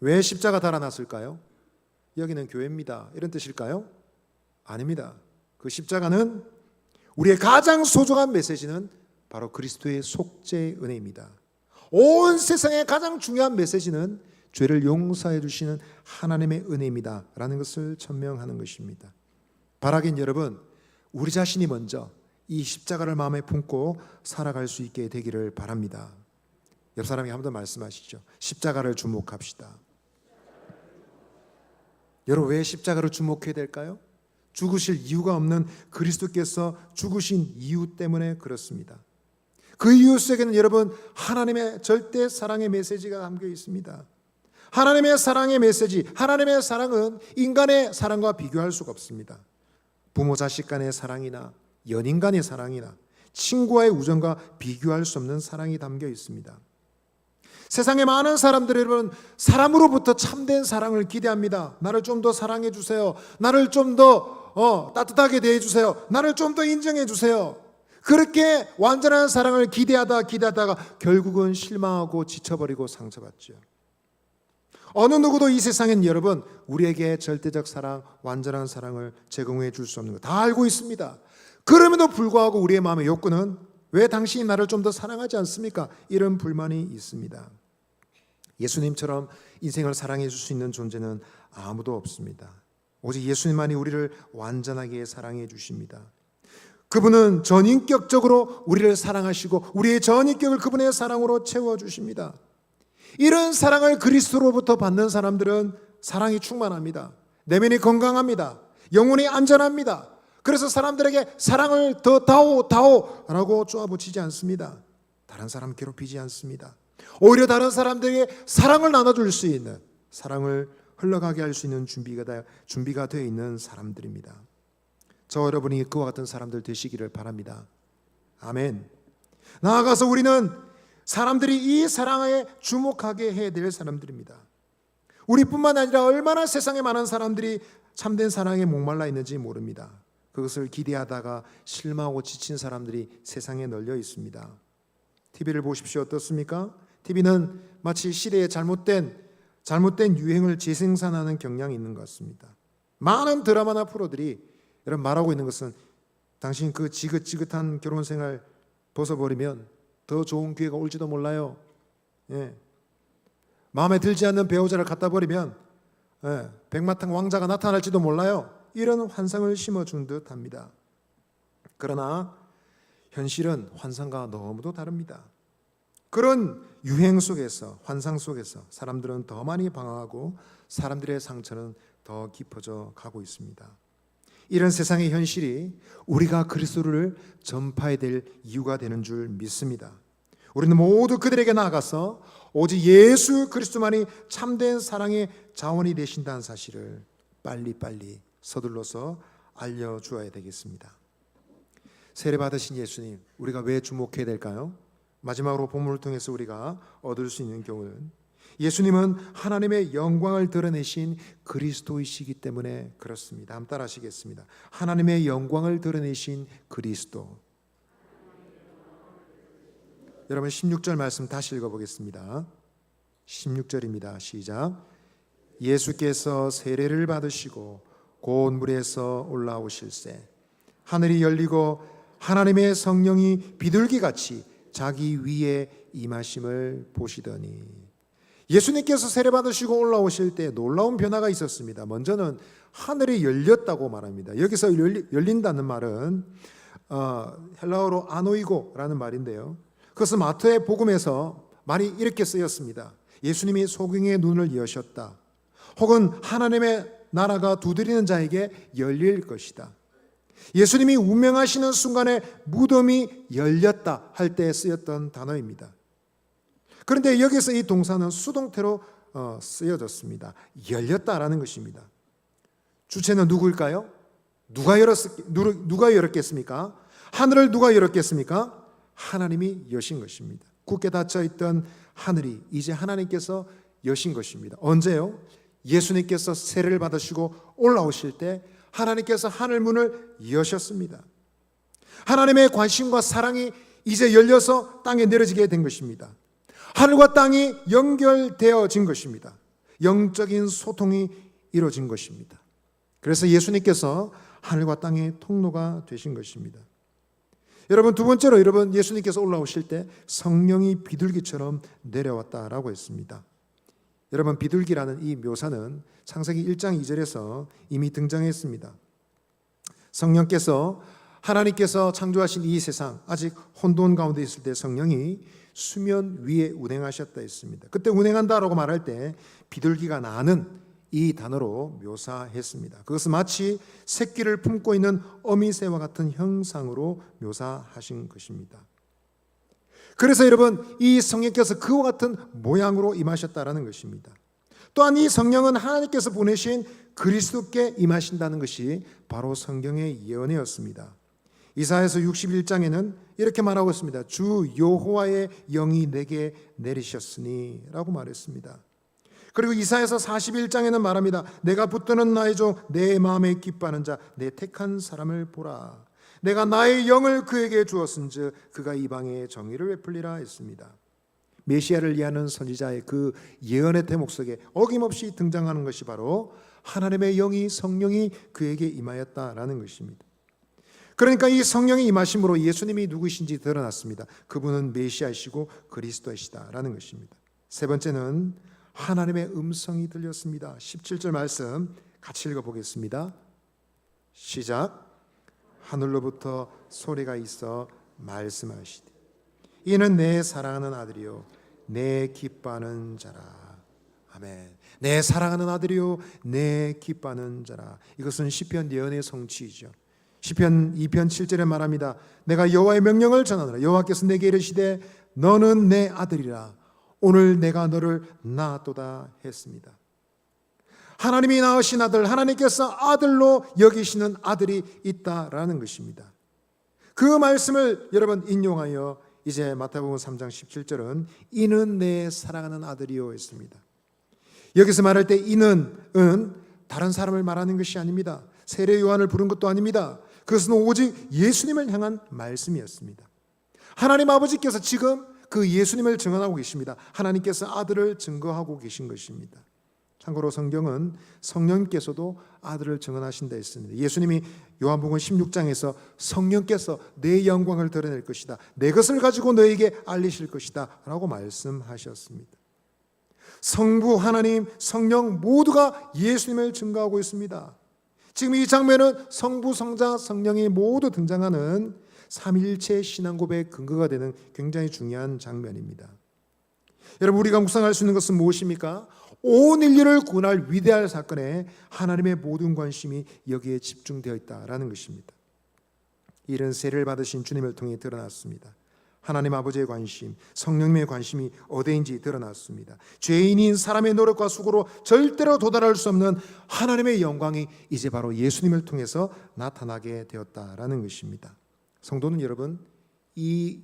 왜 십자가 달아놨을까요? 여기는 교회입니다, 이런 뜻일까요? 아닙니다. 그 십자가는 우리의 가장 소중한 메시지는 바로 그리스도의 속죄의 은혜입니다. 온 세상의 가장 중요한 메시지는 죄를 용서해 주시는 하나님의 은혜입니다 라는 것을 천명하는 것입니다. 바라긴 여러분, 우리 자신이 먼저 이 십자가를 마음에 품고 살아갈 수 있게 되기를 바랍니다. 옆 사람이 한 번 더 말씀하시죠. 십자가를 주목합시다. 여러분, 왜 십자가를 주목해야 될까요? 죽으실 이유가 없는 그리스도께서 죽으신 이유 때문에 그렇습니다. 그 이유 속에는 여러분 하나님의 절대 사랑의 메시지가 담겨 있습니다. 하나님의 사랑의 메시지, 하나님의 사랑은 인간의 사랑과 비교할 수가 없습니다. 부모 자식 간의 사랑이나 연인 간의 사랑이나 친구와의 우정과 비교할 수 없는 사랑이 담겨 있습니다. 세상에 많은 사람들이 여러분 사람으로부터 참된 사랑을 기대합니다. 나를 좀 더 사랑해 주세요. 나를 좀 더 따뜻하게 대해 주세요. 나를 좀 더 인정해 주세요. 그렇게 완전한 사랑을 기대하다가 결국은 실망하고 지쳐버리고 상처받죠. 어느 누구도 이 세상엔 여러분 우리에게 절대적 사랑, 완전한 사랑을 제공해 줄 수 없는 거 다 알고 있습니다. 그럼에도 불구하고 우리의 마음의 욕구는 왜 당신이 나를 좀 더 사랑하지 않습니까? 이런 불만이 있습니다. 예수님처럼 인생을 사랑해 줄 수 있는 존재는 아무도 없습니다. 오직 예수님만이 우리를 완전하게 사랑해 주십니다. 그분은 전인격적으로 우리를 사랑하시고 우리의 전인격을 그분의 사랑으로 채워주십니다. 이런 사랑을 그리스도로부터 받는 사람들은 사랑이 충만합니다. 내면이 건강합니다. 영혼이 안전합니다. 그래서 사람들에게 사랑을 더 다오라고 쪼아붙이지 않습니다. 다른 사람 괴롭히지 않습니다. 오히려 다른 사람들에게 사랑을 나눠줄 수 있는, 사랑을 흘러가게 할 수 있는 준비가 되어 있는 사람들입니다. 저 여러분이 그와 같은 사람들 되시기를 바랍니다. 아멘. 나아가서 우리는 사람들이 이 사랑에 주목하게 해야 될 사람들입니다. 우리뿐만 아니라 얼마나 세상에 많은 사람들이 참된 사랑에 목말라 있는지 모릅니다. 그것을 기대하다가 실망하고 지친 사람들이 세상에 널려 있습니다. TV를 보십시오. 어떻습니까? TV는 마치 시대의 잘못된 유행을 재생산하는 경향이 있는 것 같습니다. 많은 드라마나 프로들이 여러분 말하고 있는 것은 당신 그 지긋지긋한 결혼생활 벗어버리면 더 좋은 기회가 올지도 몰라요. 마음에 들지 않는 배우자를 갖다 버리면 백마탄 왕자가 나타날지도 몰라요. 이런 환상을 심어준 듯 합니다. 그러나 현실은 환상과 너무도 다릅니다. 그런 유행 속에서, 환상 속에서 사람들은 더 많이 방황하고 사람들의 상처는 더 깊어져 가고 있습니다. 이런 세상의 현실이 우리가 그리스도를 전파해야 될 이유가 되는 줄 믿습니다. 우리는 모두 그들에게 나아가서 오직 예수 그리스도만이 참된 사랑의 자원이 되신다는 사실을 빨리빨리 서둘러서 알려주어야 되겠습니다. 세례 받으신 예수님, 우리가 왜 주목해야 될까요? 마지막으로 본문을 통해서 우리가 얻을 수 있는 교훈은 예수님은 하나님의 영광을 드러내신 그리스도이시기 때문에 그렇습니다. 한번 따라 하시겠습니다. 하나님의 영광을 드러내신 그리스도. 여러분 16절 말씀 다시 읽어보겠습니다. 16절입니다. 시작. 예수께서 세례를 받으시고 곧 물에서 올라오실새 하늘이 열리고 하나님의 성령이 비둘기같이 자기 위에 임하심을 보시더니, 예수님께서 세례 받으시고 올라오실 때 놀라운 변화가 있었습니다. 먼저는 하늘이 열렸다고 말합니다. 여기서 열린다는 말은 헬라어로 아노이고라는 말인데요, 그것은 마태의 복음에서 말이 이렇게 쓰였습니다. 예수님이 소경의 눈을 여셨다, 혹은 하나님의 나라가 두드리는 자에게 열릴 것이다. 예수님이 운명하시는 순간에 무덤이 열렸다 할 때 쓰였던 단어입니다. 그런데 여기서 이 동사는 수동태로 쓰여졌습니다. 열렸다라는 것입니다. 주체는 누구일까요? 누가 열었겠습니까? 하늘을 누가 열었겠습니까? 하나님이 여신 것입니다. 굳게 닫혀있던 하늘이 이제 하나님께서 여신 것입니다. 언제요? 예수님께서 세례를 받으시고 올라오실 때 하나님께서 하늘 문을 여셨습니다. 하나님의 관심과 사랑이 이제 열려서 땅에 내려지게 된 것입니다. 하늘과 땅이 연결되어진 것입니다. 영적인 소통이 이루어진 것입니다. 그래서 예수님께서 하늘과 땅의 통로가 되신 것입니다. 여러분, 두 번째로 여러분, 예수님께서 올라오실 때 성령이 비둘기처럼 내려왔다라고 했습니다. 여러분, 비둘기라는 이 묘사는 창세기 1장 2절에서 이미 등장했습니다. 성령께서, 하나님께서 창조하신 이 세상, 아직 혼돈 가운데 있을 때 성령이 수면 위에 운행하셨다 했습니다. 그때 운행한다라고 말할 때 비둘기가 나는 이 단어로 묘사했습니다. 그것은 마치 새끼를 품고 있는 어미새와 같은 형상으로 묘사하신 것입니다. 그래서 여러분, 이 성령께서 그와 같은 모양으로 임하셨다라는 것입니다. 또한 이 성령은 하나님께서 보내신 그리스도께 임하신다는 것이 바로 성경의 예언이었습니다. 이사야서 61장에는 이렇게 말하고 있습니다. 주 여호와의 영이 내게 내리셨으니 라고 말했습니다. 그리고 이사야서 41장에는 말합니다. 내가 붙드는 나의 종 내 마음에 기뻐하는 자 내 택한 사람을 보라. 내가 나의 영을 그에게 주었은즉 그가 이방의 정의를 베풀리라 했습니다. 메시아를 이해하는 선지자의 그 예언의 대목 속에 어김없이 등장하는 것이 바로 하나님의 영이, 성령이 그에게 임하였다라는 것입니다. 그러니까 이 성령의 임하심으로 예수님이 누구신지 드러났습니다. 그분은 메시아이시고 그리스도이시다라는 것입니다. 세 번째는 하나님의 음성이 들렸습니다. 17절 말씀 같이 읽어보겠습니다. 시작. 하늘로부터 소리가 있어 말씀하시되 이는 내 사랑하는 아들이요 내 기뻐하는 자라. 아멘. 내 사랑하는 아들이요 내 기뻐하는 자라. 이것은 시편 예언의 성취이죠. 시편 2편 7절에 말합니다. 내가 여호와의 명령을 전하노라. 여호와께서 내게 이르시되 너는 내 아들이라. 오늘 내가 너를 낳았도다 했습니다. 하나님이 낳으신 아들, 하나님께서 아들로 여기시는 아들이 있다라는 것입니다. 그 말씀을 여러분 인용하여 이제 마태복음 3장 17절은 이는 내 사랑하는 아들이요 했습니다. 여기서 말할 때 이는 다른 사람을 말하는 것이 아닙니다. 세례 요한을 부른 것도 아닙니다. 그것은 오직 예수님을 향한 말씀이었습니다. 하나님 아버지께서 지금 그 예수님을 증언하고 계십니다. 하나님께서 아들을 증거하고 계신 것입니다. 참고로 성경은 성령께서도 아들을 증언하신다 했습니다. 예수님이 요한복음 16장에서 성령께서 내 영광을 드러낼 것이다, 내 것을 가지고 너에게 알리실 것이다 라고 말씀하셨습니다. 성부, 하나님, 성령 모두가 예수님을 증거하고 있습니다. 지금 이 장면은 성부, 성자, 성령이 모두 등장하는 삼위일체 신앙 고백의 근거가 되는 굉장히 중요한 장면입니다. 여러분, 우리가 묵상할 수 있는 것은 무엇입니까? 온 인류를 구원할 위대한 사건에 하나님의 모든 관심이 여기에 집중되어 있다라는 것입니다. 이런 세례를 받으신 주님을 통해 드러났습니다. 하나님 아버지의 관심, 성령님의 관심이 어디인지 드러났습니다. 죄인인 사람의 노력과 수고로 절대로 도달할 수 없는 하나님의 영광이 이제 바로 예수님을 통해서 나타나게 되었다라는 것입니다. 성도는 여러분, 이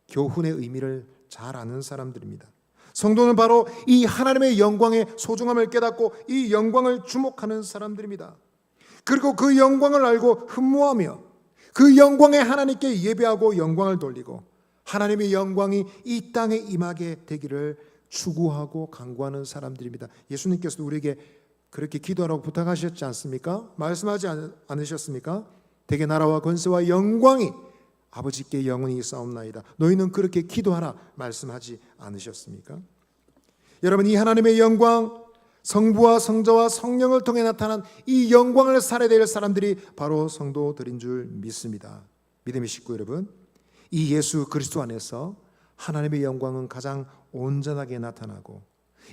교훈의 의미를 잘 아는 사람들입니다. 성도는 바로 이 하나님의 영광의 소중함을 깨닫고 이 영광을 주목하는 사람들입니다. 그리고 그 영광을 알고 흠모하며 그 영광의 하나님께 예배하고 영광을 돌리고 하나님의 영광이 이 땅에 임하게 되기를 추구하고 간구하는 사람들입니다. 예수님께서도 우리에게 그렇게 기도하라고 부탁하셨지 않습니까? 말씀하지 않으셨습니까? 대개 나라와 권세와 영광이 아버지께 영원히 있사옵나이다. 너희는 그렇게 기도하라 말씀하지 않으셨습니까? 여러분, 이 하나님의 영광, 성부와 성자와 성령을 통해 나타난 이 영광을 살아야 사람들이 바로 성도들인 줄 믿습니다. 믿음의 식구 여러분, 이 예수 그리스도 안에서 하나님의 영광은 가장 온전하게 나타나고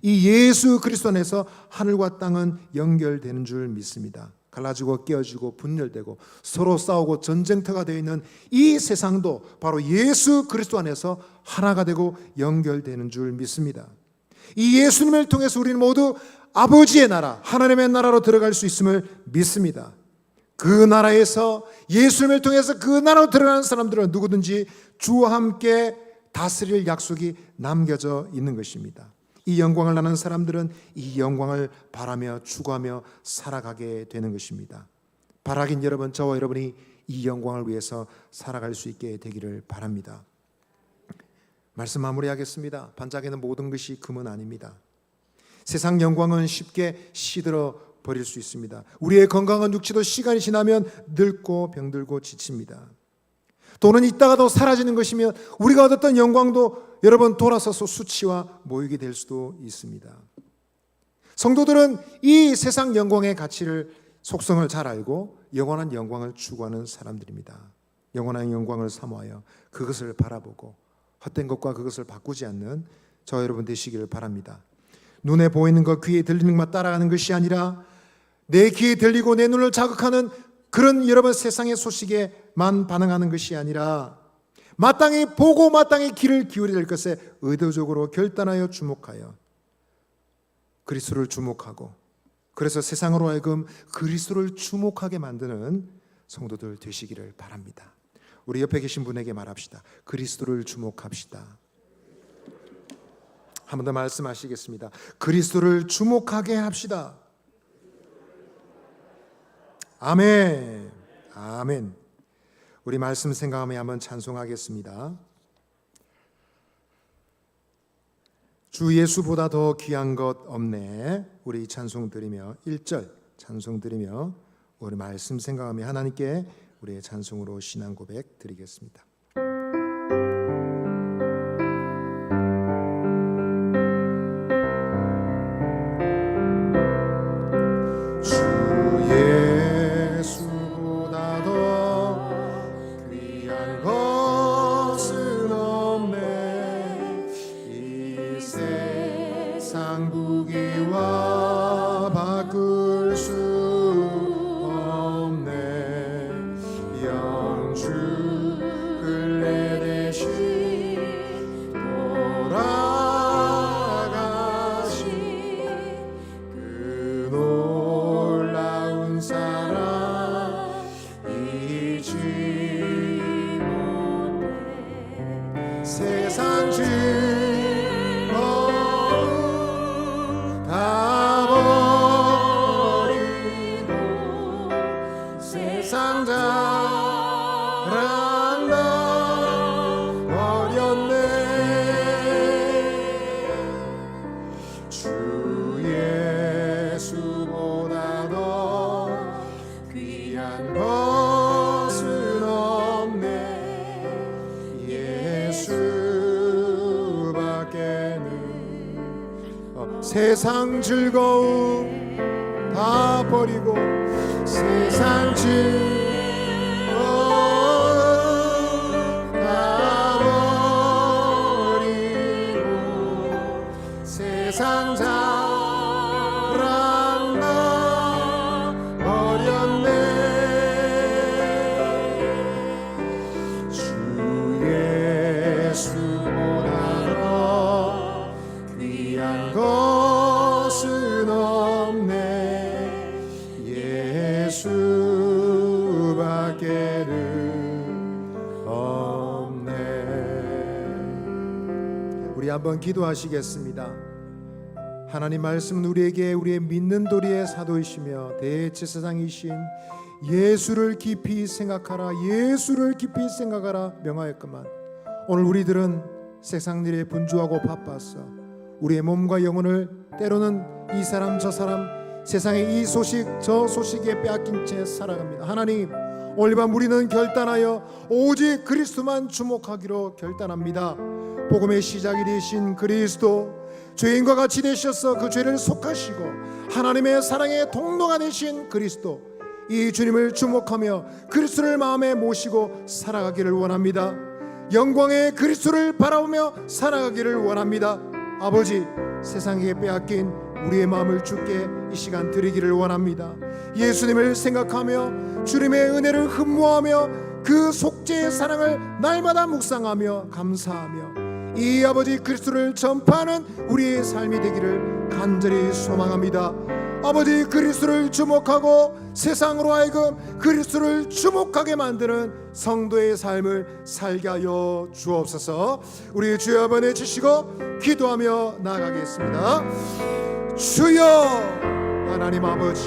이 예수 그리스도 안에서 하늘과 땅은 연결되는 줄 믿습니다. 갈라지고 깨어지고 분열되고 서로 싸우고 전쟁터가 되어 있는 이 세상도 바로 예수 그리스도 안에서 하나가 되고 연결되는 줄 믿습니다. 이 예수님을 통해서 우리는 모두 아버지의 나라, 하나님의 나라로 들어갈 수 있음을 믿습니다. 그 나라에서 예수님을 통해서 그 나라로 들어가는 사람들은 누구든지 주와 함께 다스릴 약속이 남겨져 있는 것입니다. 이 영광을 나는 사람들은 이 영광을 바라며 추구하며 살아가게 되는 것입니다. 바라긴 여러분, 저와 여러분이 이 영광을 위해서 살아갈 수 있게 되기를 바랍니다. 말씀 마무리하겠습니다. 반짝이는 모든 것이 금은 아닙니다. 세상 영광은 쉽게 시들어 버릴 수 있습니다. 우리의 건강한 육체도 시간이 지나면 늙고 병들고 지칩니다. 돈은 있다가도 사라지는 것이며 우리가 얻었던 영광도 여러분 돌아서서 수치와 모욕이 될 수도 있습니다. 성도들은 이 세상 영광의 가치를, 속성을 잘 알고 영원한 영광을 추구하는 사람들입니다. 영원한 영광을 사모하여 그것을 바라보고 헛된 것과 그것을 바꾸지 않는 저 여러분 되시기를 바랍니다. 눈에 보이는 것, 귀에 들리는 것만 따라가는 것이 아니라 내 귀에 들리고 내 눈을 자극하는 그런 여러분 세상의 소식에만 반응하는 것이 아니라 마땅히 보고 마땅히 귀를 기울여야 될 것에 의도적으로 결단하여 주목하여 그리스도를 주목하고, 그래서 세상으로 하여금 그리스도를 주목하게 만드는 성도들 되시기를 바랍니다. 우리 옆에 계신 분에게 말합시다. 그리스도를 주목합시다. 한 번 더 말씀하시겠습니다. 그리스도를 주목하게 합시다. 아멘. 아멘. 우리 말씀 생각하며 한번 찬송하겠습니다. 주 예수보다 더 귀한 것 없네. 우리 찬송 드리며 1절 찬송 드리며 우리 말씀 생각하며 하나님께 우리의 찬송으로 신앙 고백 드리겠습니다. 세상 즐거움 다 다 버리고 세상 즐거움 다 버리고 세상 자랑 다 버렸네. 주 예수보다 더 귀한 것은 없네. 예수밖에는 없네. 우리 한번 기도하시겠습니다. 하나님 말씀은 우리에게 우리의 믿는 도리의 사도이시며 대제사장이신 예수를 깊이 생각하라, 예수를 깊이 생각하라 명하였구만. 오늘 우리들은 세상 일에 분주하고 바빠서 우리의 몸과 영혼을 때로는 이 사람 저 사람 세상의 이 소식 저 소식에 빼앗긴 채 살아갑니다. 하나님, 오늘 밤 우리는 결단하여 오직 그리스도만 주목하기로 결단합니다. 복음의 시작이 되신 그리스도, 죄인과 같이 되셔서 그 죄를 속하시고 하나님의 사랑의 통로가 되신 그리스도, 이 주님을 주목하며 그리스도를 마음에 모시고 살아가기를 원합니다. 영광의 그리스도를 바라보며 살아가기를 원합니다. 아버지, 세상에 빼앗긴 우리의 마음을 주께 이 시간 드리기를 원합니다. 예수님을 생각하며 주님의 은혜를 흠모하며 그 속죄의 사랑을 날마다 묵상하며 감사하며 이 아버지 그리스도를 전파하는 우리의 삶이 되기를 간절히 소망합니다. 아버지, 그리스도를 주목하고 세상으로 하여금 그리스도를 주목하게 만드는 성도의 삶을 살게 하여 주옵소서. 우리 주여 한번 해주시고 기도하며 나아가겠습니다. 주여, 하나님 아버지,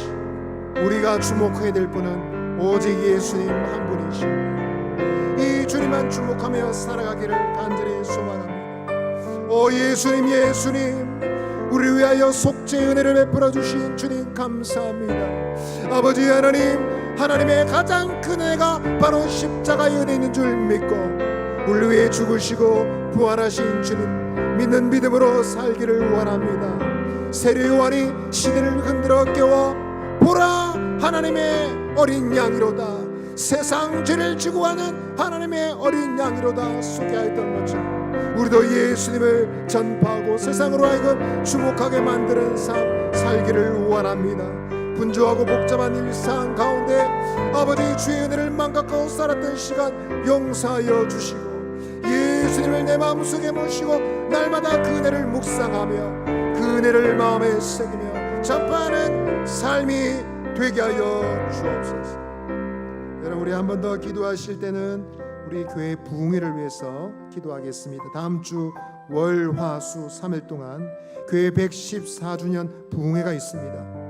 우리가 주목해야 될 분은 오직 예수님 한 분이십니다. 이 주님만 주목하며 살아가기를 간절히 소망합니다. 오 예수님, 예수님, 우리 위하여 속죄의 은혜를 베풀어 주신 주님 감사합니다. 아버지 하나님, 하나님의 가장 큰 은혜가 바로 십자가의 은혜인 줄 믿고 우리 위해 죽으시고 부활하신 주님 믿는 믿음으로 살기를 원합니다. 세례 요한이 시대를 흔들어 깨워 보라, 하나님의 어린 양이로다, 세상 죄를 지고 가는 하나님의 어린 양이로다 소개하였던 것처럼 우리도 예수님을 전파하고 세상으로 하여금 주목하게 만드는 삶 살기를 원합니다. 분주하고 복잡한 일상 가운데 아버지 주의 은혜를 망각하고 살았던 시간 용서하여 주시고 예수님을 내 마음속에 모시고 날마다 그 은혜를 묵상하며 그 은혜를 마음에 새기며 전파하는 삶이 되게 하여 주옵소서. 여러분, 우리 한 번 더 기도하실 때는 우리 교회 부흥회를 위해서 기도하겠습니다. 다음 주 월, 화, 수 3일 동안 교회 114주년 부흥회가 있습니다.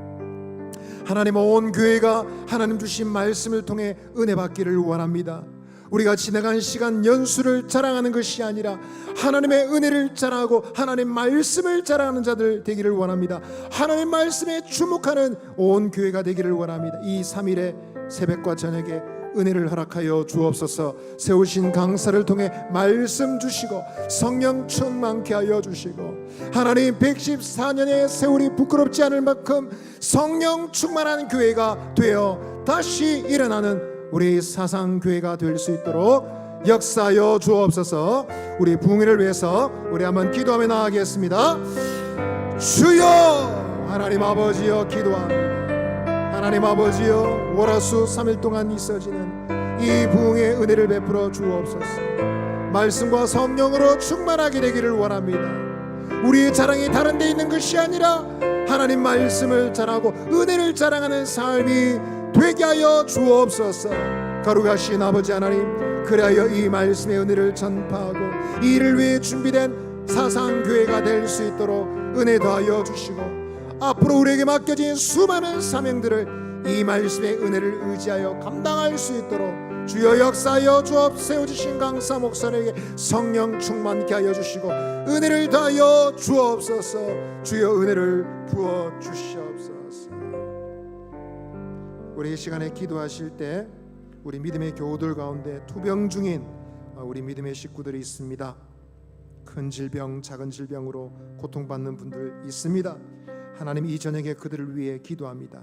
하나님, 온 교회가 하나님 주신 말씀을 통해 은혜 받기를 원합니다. 우리가 지나간 시간 연수를 자랑하는 것이 아니라 하나님의 은혜를 자랑하고 하나님 말씀을 자랑하는 자들 되기를 원합니다. 하나님 말씀에 주목하는 온 교회가 되기를 원합니다. 이 3일에 새벽과 저녁에 은혜를 허락하여 주옵소서. 세우신 강사를 통해 말씀 주시고 성령 충만케 하여 주시고 하나님 114년의 세월이 부끄럽지 않을 만큼 성령 충만한 교회가 되어 다시 일어나는 우리 사상교회가 될 수 있도록 역사하여 주옵소서. 우리 부흥회를 위해서 우리 한번 기도하며 나아가겠습니다. 주여, 하나님 아버지여 기도합니다. 하나님 아버지여, 월화수 3일 동안 있어지는 이 부흥의 은혜를 베풀어 주옵소서. 말씀과 성령으로 충만하게 되기를 원합니다. 우리의 자랑이 다른 데 있는 것이 아니라 하나님 말씀을 자랑하고 은혜를 자랑하는 삶이 되게 하여 주옵소서. 거룩하신 아버지 하나님, 그리하여 이 말씀의 은혜를 전파하고 이를 위해 준비된 사상교회가 될 수 있도록 은혜 더하여 주시고 앞으로 우리에게 맡겨진 수많은 사명들을 이 말씀의 은혜를 의지하여 감당할 수 있도록 주여 역사하여 주옵. 세워주신 강사 목사에게 성령 충만케 하여 주시고 은혜를 더하여 주옵소서. 주여 은혜를 부어 주시옵소서. 우리 이 시간에 기도하실 때 우리 믿음의 교우들 가운데 투병 중인 우리 믿음의 식구들이 있습니다. 큰 질병, 작은 질병으로 고통받는 분들 있습니다. 하나님, 이 저녁에 그들을 위해 기도합니다.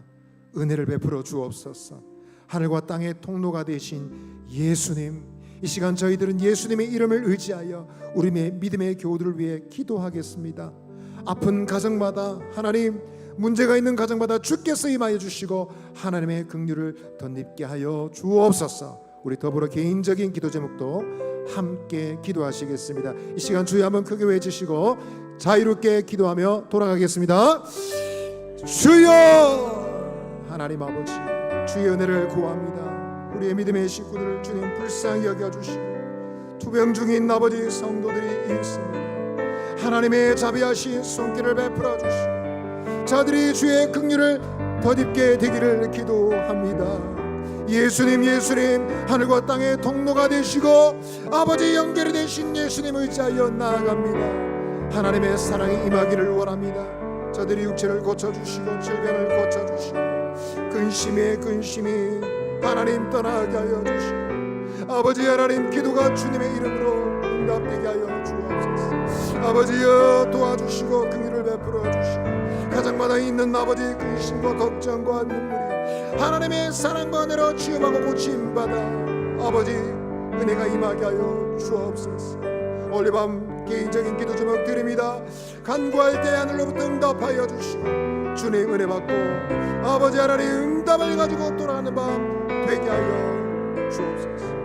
은혜를 베풀어 주옵소서. 하늘과 땅의 통로가 되신 예수님, 이 시간 저희들은 예수님의 이름을 의지하여 우리의 믿음의 교우들을 위해 기도하겠습니다. 아픈 가정마다, 하나님, 문제가 있는 가정마다 주께서 임하여 주시고 하나님의 긍휼을 덧입게 하여 주옵소서. 우리 더불어 개인적인 기도 제목도 함께 기도하시겠습니다. 이 시간 주여 한번 크게 외치시고 자유롭게 기도하며 돌아가겠습니다. 주여, 하나님 아버지, 주의 은혜를 구합니다. 우리의 믿음의 식구들을 주님 불쌍히 여겨주시고 투병 중인 아버지 성도들이 있습니다. 하나님의 자비하신 손길을 베풀어 주시고 자들이 주의 긍휼을 덧입게 되기를 기도합니다. 예수님, 예수님, 하늘과 땅의 통로가 되시고 아버지 연결이 되신 예수님 의지하여 나아갑니다. 하나님의 사랑이 임하기를 원합니다. 저들이 육체를 고쳐주시고 질병을 고쳐주시고 근심에 근심이 하나님 떠나게 하여 주시고 아버지 하나님, 기도가 주님의 이름으로 응답되게 하여 주옵소서. 아버지여 도와주시고 긍휼을 베풀어 주시고 가정마다 있는 아버지 근심과 걱정과 눈물이 하나님의 사랑과 은혜로 치유하고 고침받아 아버지 은혜가 임하게 하여 주옵소서. 오늘 밤 개인적인 기도 제목 드립니다. 간구할 때 하늘로부터 응답하여 주시고 주님 은혜 받고 아버지 하나님 응답을 가지고 돌아가는 밤 되게 하여 주옵소서.